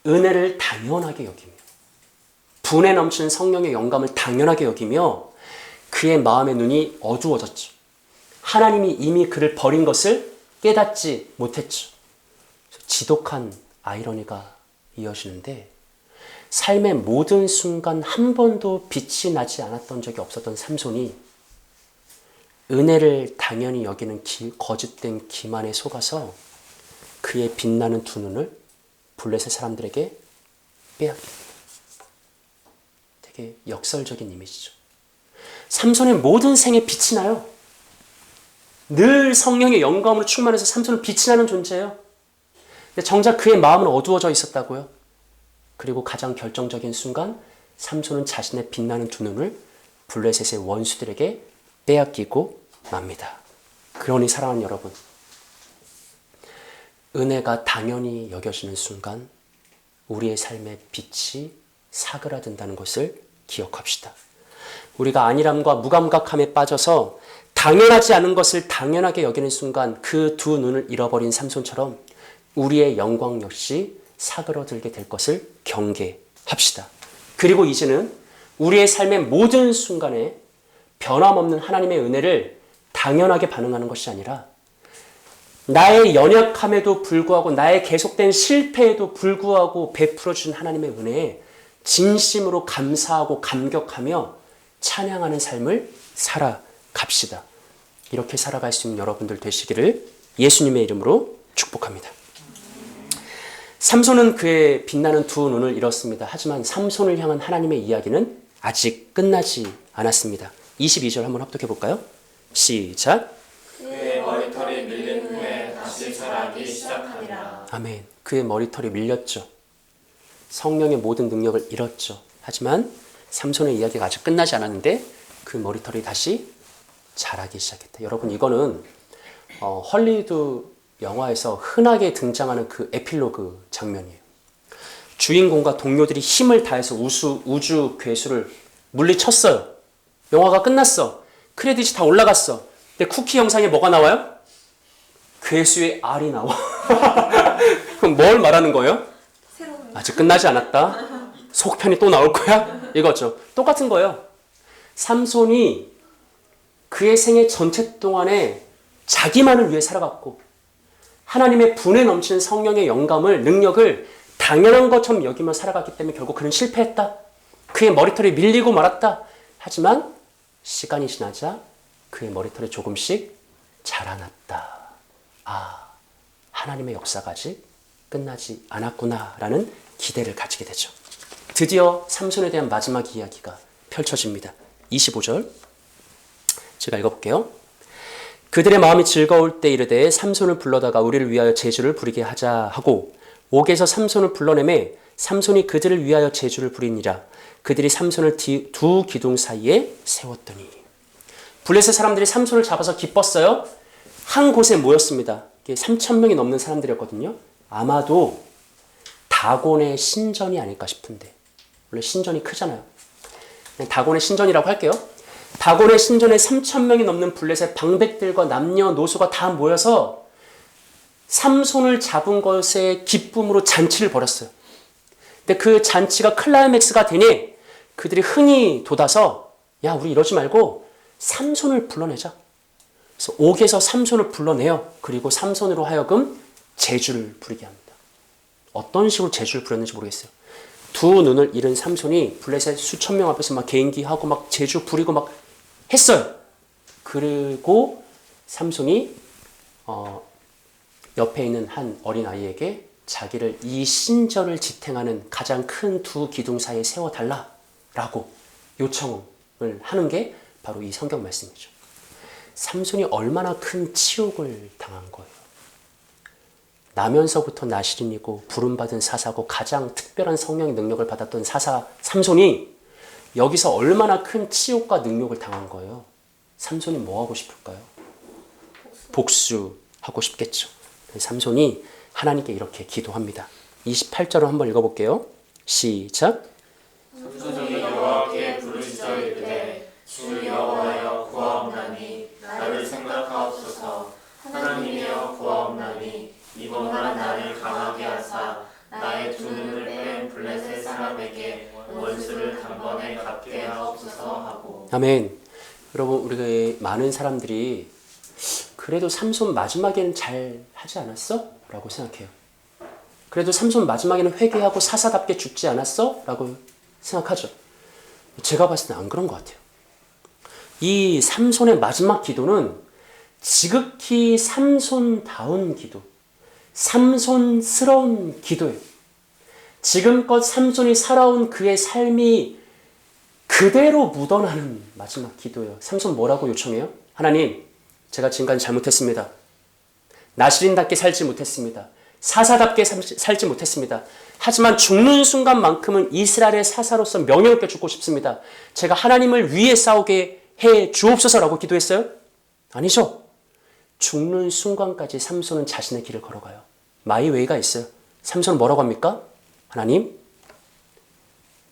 은혜를 당연하게 여기며 분에 넘치는 성령의 영감을 당연하게 여기며 그의 마음의 눈이 어두워졌죠. 하나님이 이미 그를 버린 것을 깨닫지 못했죠. 지독한 아이러니가 이어지는데 삶의 모든 순간 한 번도 빛이 나지 않았던 적이 없었던 삼손이 은혜를 당연히 여기는 거짓된 기만에 속아서 그의 빛나는 두 눈을 블레셋 사람들에게 빼앗깁니다. 되게 역설적인 이미지죠. 삼손의 모든 생에 빛이 나요. 늘 성령의 영감으로 충만해서 삼손은 빛이 나는 존재예요. 근데 정작 그의 마음은 어두워져 있었다고요. 그리고 가장 결정적인 순간 삼손은 자신의 빛나는 두 눈을 블레셋의 원수들에게 빼앗기고 맙니다. 그러니 사랑하는 여러분, 은혜가 당연히 여겨지는 순간 우리의 삶의 빛이 사그라든다는 것을 기억합시다. 우리가 안일함과 무감각함에 빠져서 당연하지 않은 것을 당연하게 여기는 순간 그 두 눈을 잃어버린 삼손처럼 우리의 영광 역시 사그러들게 될 것을 경계합시다. 그리고 이제는 우리의 삶의 모든 순간에 변함없는 하나님의 은혜를 당연하게 반응하는 것이 아니라 나의 연약함에도 불구하고 나의 계속된 실패에도 불구하고 베풀어 주신 하나님의 은혜에 진심으로 감사하고 감격하며 찬양하는 삶을 살아갑시다. 이렇게 살아갈 수 있는 여러분들 되시기를 예수님의 이름으로 축복합니다. 삼손은 그의 빛나는 두 눈을 잃었습니다. 하지만 삼손을 향한 하나님의 이야기는 아직 끝나지 않았습니다. 22절 한번 합독해 볼까요? 시작. 그의 머리털이 밀린 후에 다시 자라기 시작하니라. 아멘. 그의 머리털이 밀렸죠. 성령의 모든 능력을 잃었죠. 하지만 삼손의 이야기가 아직 끝나지 않았는데 그 머리털이 다시 자라기 시작했다. 여러분 이거는 헐리우드 영화에서 흔하게 등장하는 그 에필로그 장면이에요. 주인공과 동료들이 힘을 다해서 우주 괴수를 물리쳤어요. 영화가 끝났어. 크레딧이 다 올라갔어. 근데 쿠키 영상에 뭐가 나와요? 괴수의 알이 나와. 그럼 뭘 말하는 거예요? 아직 끝나지 않았다. 속편이 또 나올 거야? 이거죠. 똑같은 거예요. 삼손이 그의 생애 전체 동안에 자기만을 위해 살아갔고 하나님의 분에 넘치는 성령의 영감을, 능력을 당연한 것처럼 여기며 살아갔기 때문에 결국 그는 실패했다. 그의 머리털이 밀리고 말았다. 하지만 시간이 지나자 그의 머리털이 조금씩 자라났다. 아, 하나님의 역사가 아직 끝나지 않았구나라는 기대를 가지게 되죠. 드디어 삼손에 대한 마지막 이야기가 펼쳐집니다. 25절 제가 읽어볼게요. 그들의 마음이 즐거울 때 이르되 삼손을 불러다가 우리를 위하여 제주를 부리게 하자 하고 옥에서 삼손을 불러내매 삼손이 그들을 위하여 제주를 부리니라. 그들이 삼손을 두 기둥 사이에 세웠더니 블레셋 사람들이 삼손을 잡아서 기뻤어요. 한 곳에 모였습니다. 3,000명이 넘는 사람들이었거든요. 아마도 다곤의 신전이 아닐까 싶은데 원래 신전이 크잖아요. 다곤의 신전이라고 할게요. 다곤의 신전에 3,000명이 넘는 블레셋 방백들과 남녀노소가 다 모여서 삼손을 잡은 것에 기쁨으로 잔치를 벌였어요. 근데 그 잔치가 클라이맥스가 되니 그들이 흥이 돋아서 야 우리 이러지 말고 삼손을 불러내자. 그래서 옥에서 삼손을 불러내요. 그리고 삼손으로 하여금 제주를 부리게 합니다. 어떤 식으로 제주를 부렸는지 모르겠어요. 두 눈을 잃은 삼손이 블레셋 수천 명 앞에서 막 개인기하고 막 제주 부리고 막 했어요. 그리고 삼손이 옆에 있는 한 어린아이에게 자기를 이 신전을 지탱하는 가장 큰 두 기둥 사이에 세워달라라고 요청을 하는 게 바로 이 성경 말씀이죠. 삼손이 얼마나 큰 치욕을 당한 거예요. 나면서부터 나시린이고 부름받은 사사고 가장 특별한 성령의 능력을 받았던 사사 삼손이 여기서 얼마나 큰 치욕과 능욕을 당한 거예요. 삼손이 뭐 하고 싶을까요? 복수하고 싶겠죠. 삼손이 하나님께 이렇게 기도합니다. 28절을 한번 읽어볼게요. 시작. 삼손이 여호와께 부르짖어 이르되 주 여호와여 구하옵나니 나를 생각하옵소서. 하나님이여 구하옵나니 이번만 나를 강하게 하사 나의 두 눈을 뺀 블레셋 사람에게 원수를 단번에 갚게 하옵소서 하고. 아멘. 여러분, 우리가 많은 사람들이 그래도 삼손 마지막에는 잘 하지 않았어? 라고 생각해요. 그래도 삼손 마지막에는 회개하고 사사답게 죽지 않았어? 라고 생각하죠. 제가 봤을 때 안 그런 것 같아요. 이 삼손의 마지막 기도는 지극히 삼손다운 기도, 삼손스러운 기도예요. 지금껏 삼손이 살아온 그의 삶이 그대로 묻어나는 마지막 기도예요. 삼손 뭐라고 요청해요? 하나님, 제가 지금까지 잘못했습니다. 나시린답게 살지 못했습니다. 사사답게 살지 못했습니다. 하지만 죽는 순간만큼은 이스라엘의 사사로서 명예롭게 죽고 싶습니다. 제가 하나님을 위해 싸우게 해 주옵소서라고 기도했어요? 아니죠. 죽는 순간까지 삼손은 자신의 길을 걸어가요. 마이웨이가 있어요. 삼손은 뭐라고 합니까? 하나님,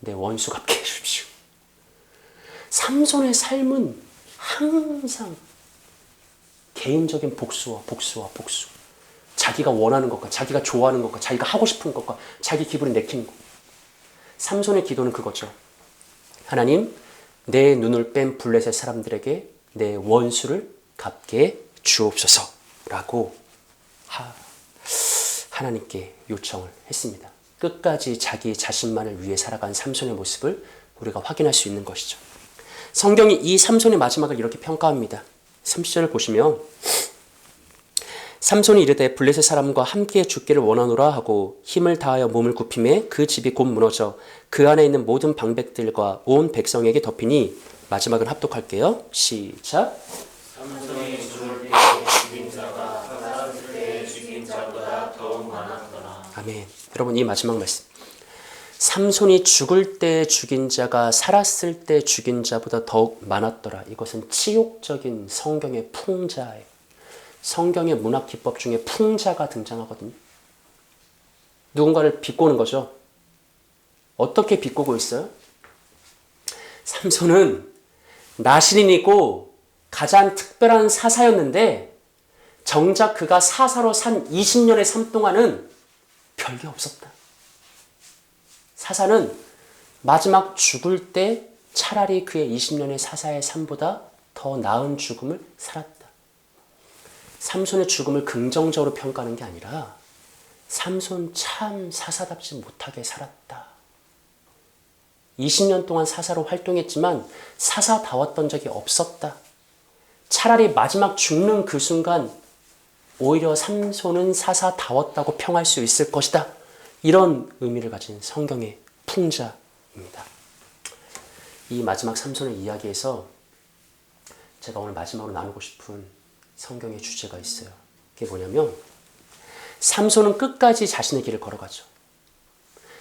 내 원수 갚게 해주십시오. 삼손의 삶은 항상 개인적인 복수. 자기가 원하는 것과 자기가 좋아하는 것과 자기가 하고 싶은 것과 자기 기분을 내키는 것. 삼손의 기도는 그거죠. 하나님, 내 눈을 뺀 블레셋 사람들에게 내 원수를 갚게 주옵소서라고 하나님께 요청을 했습니다. 끝까지 자기 자신만을 위해 살아간 삼손의 모습을 우리가 확인할 수 있는 것이죠. 성경이 이 삼손의 마지막을 이렇게 평가합니다. 30절을 보시면 삼손이 이르되 블레셋 사람과 함께 죽기를 원하노라 하고 힘을 다하여 몸을 굽히매 그 집이 곧 무너져 그 안에 있는 모든 방백들과 온 백성에게 덮이니. 마지막은 합독할게요. 시작. 삼손이 죽을 때에 죽인 자가 살았을 때에 죽인 자보다 더욱 많았더라. 아멘. 여러분, 이 마지막 말씀. 삼손이 죽을 때 죽인 자가 살았을 때 죽인 자보다 더욱 많았더라. 이것은 치욕적인 성경의 풍자예요. 성경의 문학 기법 중에 풍자가 등장하거든요. 누군가를 비꼬는 거죠. 어떻게 비꼬고 있어요? 삼손은 나시린이고 가장 특별한 사사였는데 정작 그가 사사로 산 20년의 삶 동안은 별게 없었다. 사사는 마지막 죽을 때 차라리 그의 20년의 사사의 삶보다 더 나은 죽음을 살았다. 삼손의 죽음을 긍정적으로 평가하는 게 아니라 삼손 참 사사답지 못하게 살았다. 20년 동안 사사로 활동했지만 사사다웠던 적이 없었다. 차라리 마지막 죽는 그 순간 오히려 삼손은 사사다웠다고 평할 수 있을 것이다. 이런 의미를 가진 성경의 풍자입니다. 이 마지막 삼손의 이야기에서 제가 오늘 마지막으로 나누고 싶은 성경의 주제가 있어요. 그게 뭐냐면 삼손은 끝까지 자신의 길을 걸어가죠.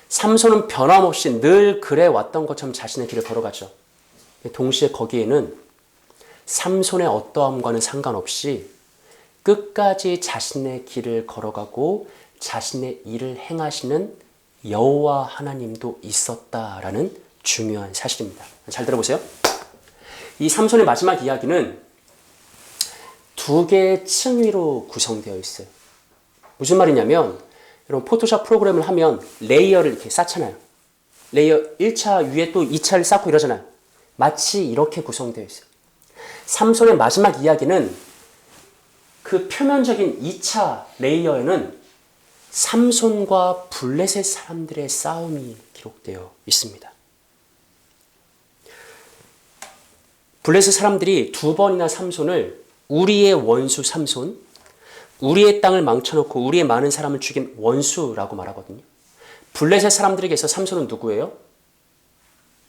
삼손은 변함없이 늘 그래 왔던 것처럼 자신의 길을 걸어가죠. 동시에 거기에는 삼손의 어떠함과는 상관없이 끝까지 자신의 길을 걸어가고 자신의 일을 행하시는 여호와 하나님도 있었다라는 중요한 사실입니다. 잘 들어보세요. 이 삼손의 마지막 이야기는 두 개의 층위로 구성되어 있어요. 무슨 말이냐면 여러분 포토샵 프로그램을 하면 레이어를 이렇게 쌓잖아요. 레이어 1차 위에 또 2차를 쌓고 이러잖아요. 마치 이렇게 구성되어 있어요. 삼손의 마지막 이야기는 그 표면적인 2차 레이어에는 삼손과 블레셋 사람들의 싸움이 기록되어 있습니다. 블레셋 사람들이 2번이나 삼손을 우리의 원수 삼손, 우리의 땅을 망쳐놓고 우리의 많은 사람을 죽인 원수라고 말하거든요. 블레셋 사람들에게서 삼손은 누구예요?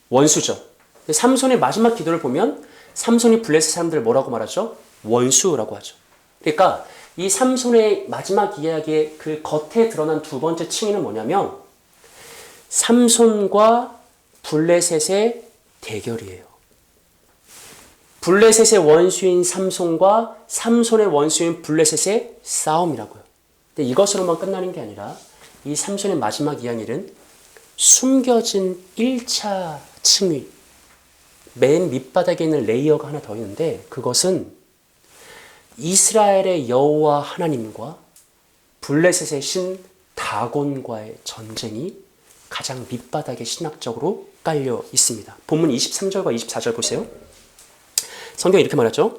원수죠. 삼손의 마지막 기도를 보면 삼손이 블레셋 사람들을 뭐라고 말하죠? 원수라고 하죠. 그러니까 이 삼손의 마지막 이야기의 그 겉에 드러난 두 번째 층위는 뭐냐면 삼손과 블레셋의 대결이에요. 블레셋의 원수인 삼손과 삼손의 원수인 블레셋의 싸움이라고요. 근데 이것으로만 끝나는 게 아니라 이 삼손의 마지막 이야기는 숨겨진 1차 층위, 맨 밑바닥에 있는 레이어가 하나 더 있는데 그것은 이스라엘의 여호와 하나님과 블레셋의 신 다곤과의 전쟁이 가장 밑바닥에 신학적으로 깔려 있습니다. 본문 23절과 24절 보세요. 성경이 이렇게 말하죠.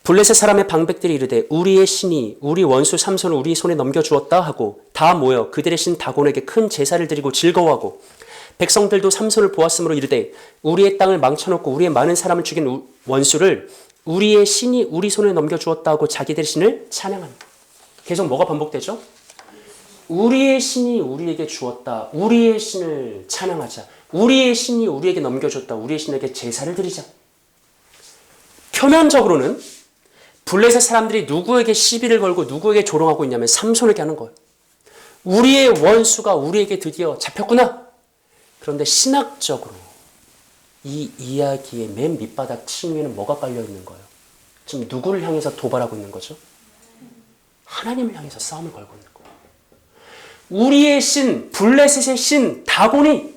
블레셋 사람의 방백들이 이르되 우리의 신이 우리 원수 삼손을 우리 손에 넘겨주었다 하고 다 모여 그들의 신 다곤에게 큰 제사를 드리고 즐거워하고 백성들도 삼손을 보았으므로 이르되 우리의 땅을 망쳐놓고 우리의 많은 사람을 죽인 원수를 우리의 신이 우리 손에 넘겨주었다 하고 자기들의 신을 찬양합니다. 계속 뭐가 반복되죠? 우리의 신이 우리에게 주었다. 우리의 신을 찬양하자. 우리의 신이 우리에게 넘겨줬다. 우리의 신에게 제사를 드리자. 표면적으로는 블레셋 사람들이 누구에게 시비를 걸고 누구에게 조롱하고 있냐면 삼손에게 하는 거예요. 우리의 원수가 우리에게 드디어 잡혔구나. 그런데 신학적으로 이 이야기의 맨 밑바닥 층위에는 뭐가 깔려 있는 거예요? 지금 누구를 향해서 도발하고 있는 거죠? 하나님을 향해서 싸움을 걸고 있는 거예요. 우리의 신, 블레셋의 신 다곤이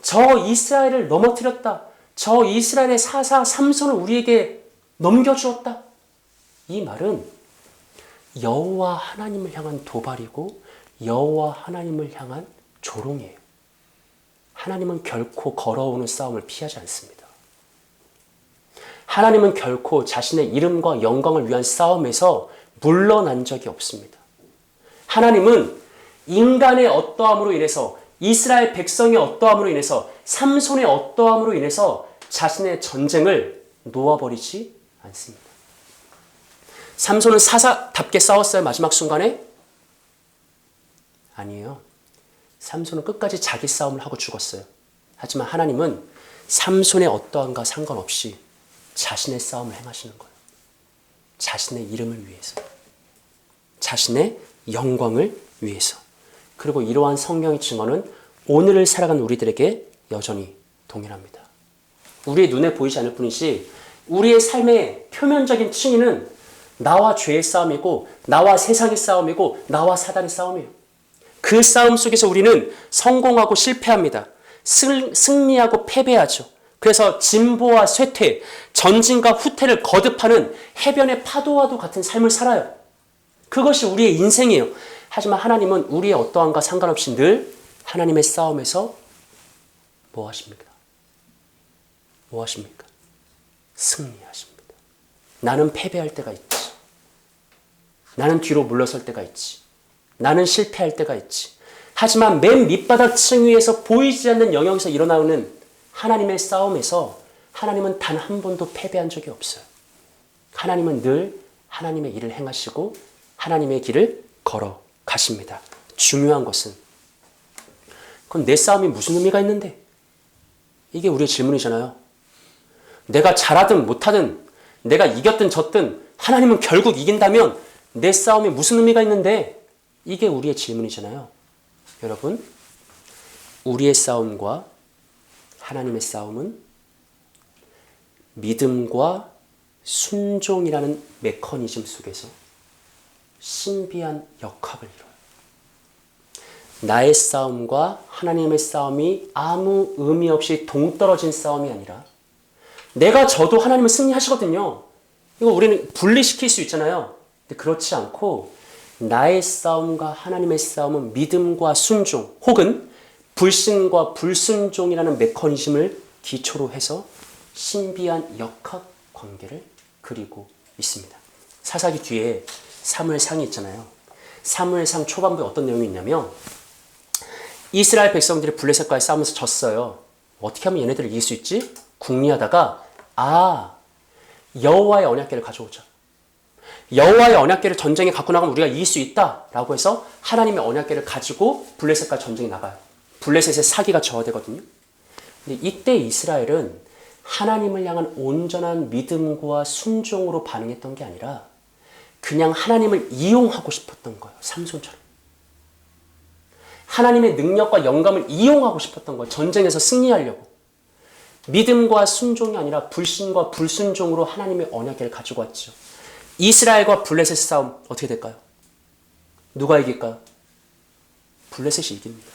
저 이스라엘을 넘어뜨렸다. 저 이스라엘의 사사 삼손을 우리에게 넘겨주었다. 이 말은 여호와 하나님을 향한 도발이고 여호와 하나님을 향한 조롱이에요. 하나님은 결코 걸어오는 싸움을 피하지 않습니다. 하나님은 결코 자신의 이름과 영광을 위한 싸움에서 물러난 적이 없습니다. 하나님은 인간의 어떠함으로 인해서 이스라엘 백성의 어떠함으로 인해서 삼손의 어떠함으로 인해서 자신의 전쟁을 놓아버리지 않습니다. 삼손은 사사답게 싸웠어요, 마지막 순간에? 아니에요. 삼손은 끝까지 자기 싸움을 하고 죽었어요. 하지만 하나님은 삼손의 어떠함과 상관없이 자신의 싸움을 행하시는 거예요. 자신의 이름을 위해서. 자신의 영광을 위해서. 그리고 이러한 성경의 증언은 오늘을 살아가는 우리들에게 여전히 동일합니다. 우리의 눈에 보이지 않을 뿐이지 우리의 삶의 표면적인 층위는 나와 죄의 싸움이고 나와 세상의 싸움이고 나와 사단의 싸움이에요. 그 싸움 속에서 우리는 성공하고 실패합니다. 승리하고 패배하죠. 그래서 진보와 쇠퇴, 전진과 후퇴를 거듭하는 해변의 파도와도 같은 삶을 살아요. 그것이 우리의 인생이에요. 하지만 하나님은 우리의 어떠함과 상관없이 늘 하나님의 싸움에서 뭐 하십니까? 뭐 하십니까? 승리하십니다. 나는 패배할 때가 있지. 나는 뒤로 물러설 때가 있지. 나는 실패할 때가 있지. 하지만 맨 밑바닥 층위에서 보이지 않는 영역에서 일어나는 하나님의 싸움에서 하나님은 단 한 번도 패배한 적이 없어요. 하나님은 늘 하나님의 일을 행하시고 하나님의 길을 걸어 가십니다. 중요한 것은 그럼 내 싸움이 무슨 의미가 있는데? 이게 우리의 질문이잖아요. 내가 잘하든 못하든 내가 이겼든 졌든 하나님은 결국 이긴다면 내 싸움에 무슨 의미가 있는데? 이게 우리의 질문이잖아요. 여러분, 우리의 싸움과 하나님의 싸움은 믿음과 순종이라는 메커니즘 속에서 신비한 역학을 이뤄요. 나의 싸움과 하나님의 싸움이 아무 의미 없이 동떨어진 싸움이 아니라 내가 져도 하나님은 승리하시거든요. 이거 우리는 분리시킬 수 있잖아요. 근데 그렇지 않고 나의 싸움과 하나님의 싸움은 믿음과 순종 혹은 불신과 불순종이라는 메커니즘을 기초로 해서 신비한 역학 관계를 그리고 있습니다. 사사기 뒤에 사무엘상이 있잖아요. 사무엘상 초반부에 어떤 내용이 있냐면 이스라엘 백성들이 블레셋과의 싸움에서 졌어요. 어떻게 하면 얘네들을 이길 수 있지? 궁리하다가 여호와의 언약궤를 가져오자. 여호와의 언약궤를 전쟁에 갖고 나가면 우리가 이길 수 있다라고 해서 하나님의 언약궤를 가지고 블레셋과 전쟁에 나가요. 블레셋의 사기가 저하되거든요. 근데 이때 이스라엘은 하나님을 향한 온전한 믿음과 순종으로 반응했던 게 아니라 그냥 하나님을 이용하고 싶었던 거예요. 삼손처럼. 하나님의 능력과 영감을 이용하고 싶었던 거예요. 전쟁에서 승리하려고. 믿음과 순종이 아니라 불신과 불순종으로 하나님의 언약궤를 가지고 왔죠. 이스라엘과 블레셋 싸움 어떻게 될까요? 누가 이길까요? 블레셋이 이깁니다.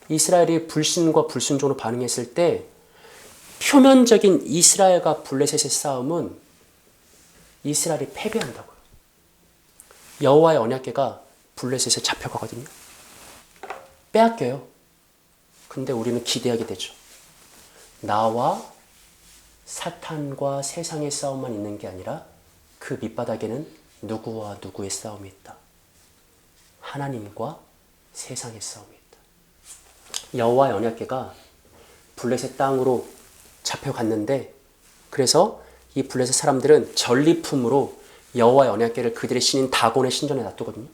이스라엘이 불신과 불순종으로 반응했을 때 표면적인 이스라엘과 블레셋의 싸움은 이스라엘이 패배한다고요. 여호와의 언약궤가 블레셋에 잡혀가거든요. 빼앗겨요. 근데 우리는 기대하게 되죠. 나와 사탄과 세상의 싸움만 있는 게 아니라 그 밑바닥에는 누구와 누구의 싸움이 있다. 하나님과 세상의 싸움이 있다. 여호와의 언약궤가 블레셋 땅으로 잡혀갔는데 그래서 이 블레셋 사람들은 전리품으로 여호와의 언약궤를 그들의 신인 다곤의 신전에 놔두거든요.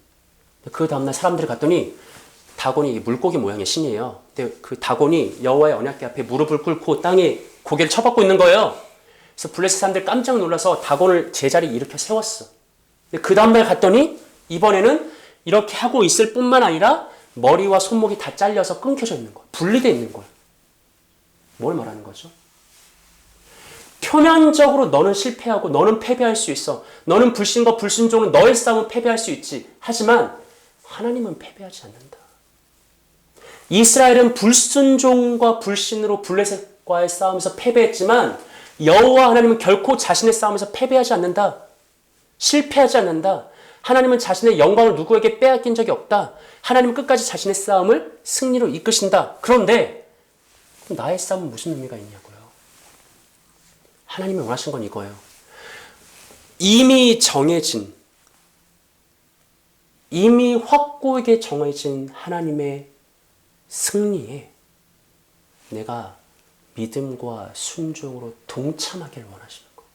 그 다음날 사람들이 갔더니 다곤이 물고기 모양의 신이에요. 근데 그 다곤이 여호와의 언약궤 앞에 무릎을 꿇고 땅에 고개를 쳐박고 있는 거예요. 그래서 블레셋 사람들 깜짝 놀라서 다곤을 제자리에 일으켜 세웠어. 근데 그 다음날 갔더니 이번에는 이렇게 하고 있을 뿐만 아니라 머리와 손목이 다 잘려서 끊겨져 있는 거예요. 분리되어 있는 거예요. 뭘 말하는 거죠? 표면적으로 너는 실패하고 너는 패배할 수 있어. 너는 불신과 불순종으로 너의 싸움은 패배할 수 있지. 하지만 하나님은 패배하지 않는다. 이스라엘은 불순종과 불신으로 블레셋과의 싸움에서 패배했지만 여호와 하나님은 결코 자신의 싸움에서 패배하지 않는다. 실패하지 않는다. 하나님은 자신의 영광을 누구에게 빼앗긴 적이 없다. 하나님은 끝까지 자신의 싸움을 승리로 이끄신다. 그런데 나의 싸움은 무슨 의미가 있냐고요. 하나님이 원하신 건 이거예요. 이미 정해진, 이미 확고하게 정해진 하나님의 승리에 내가 믿음과 순종으로 동참하기를 원하시는 거예요.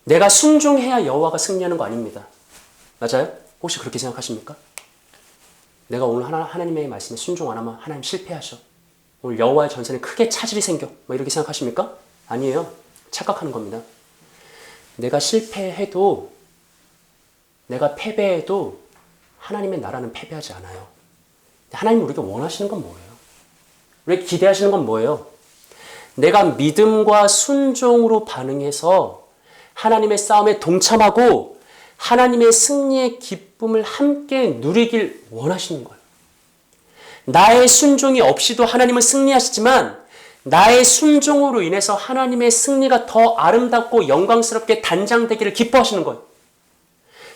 내가 순종해야 여호와가 승리하는 거 아닙니다. 맞아요? 혹시 그렇게 생각하십니까? 내가 오늘 하나님의 말씀에 순종 안 하면 하나님 실패하셔. 오늘 여호와의 전선에 크게 차질이 생겨. 뭐 이렇게 생각하십니까? 아니에요. 착각하는 겁니다. 내가 실패해도 내가 패배해도 하나님의 나라는 패배하지 않아요. 하나님 우리가 원하시는 건 뭐예요? 우리 기대하시는 건 뭐예요? 내가 믿음과 순종으로 반응해서 하나님의 싸움에 동참하고 하나님의 승리의 기쁨을 함께 누리길 원하시는 거예요. 나의 순종이 없이도 하나님은 승리하시지만 나의 순종으로 인해서 하나님의 승리가 더 아름답고 영광스럽게 단장되기를 기뻐하시는 거예요.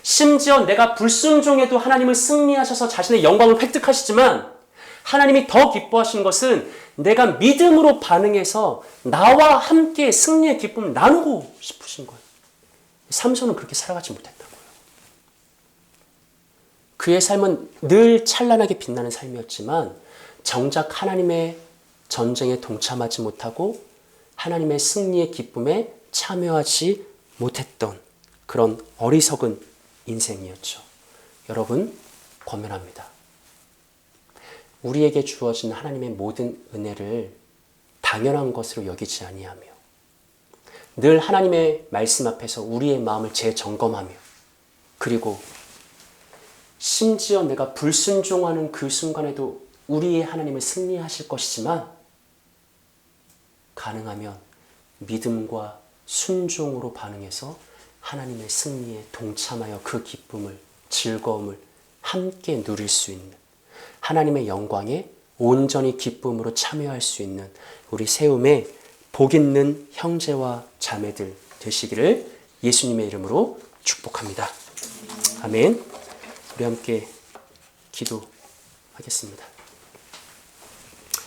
심지어 내가 불순종해도 하나님은 승리하셔서 자신의 영광을 획득하시지만 하나님이 더 기뻐하시는 것은 내가 믿음으로 반응해서 나와 함께 승리의 기쁨을 나누고 싶으신 거예요. 삼손은 그렇게 살아가지 못했던 거예요. 그의 삶은 늘 찬란하게 빛나는 삶이었지만 정작 하나님의 전쟁에 동참하지 못하고 하나님의 승리의 기쁨에 참여하지 못했던 그런 어리석은 인생이었죠. 여러분, 권면합니다. 우리에게 주어진 하나님의 모든 은혜를 당연한 것으로 여기지 아니하며 늘 하나님의 말씀 앞에서 우리의 마음을 재점검하며 그리고 심지어 내가 불순종하는 그 순간에도 우리의 하나님을 승리하실 것이지만 가능하면 믿음과 순종으로 반응해서 하나님의 승리에 동참하여 그 기쁨을, 즐거움을 함께 누릴 수 있는 하나님의 영광에 온전히 기쁨으로 참여할 수 있는 우리 세움의 복 있는 형제와 자매들 되시기를 예수님의 이름으로 축복합니다. 아멘. 우리 함께 기도하겠습니다.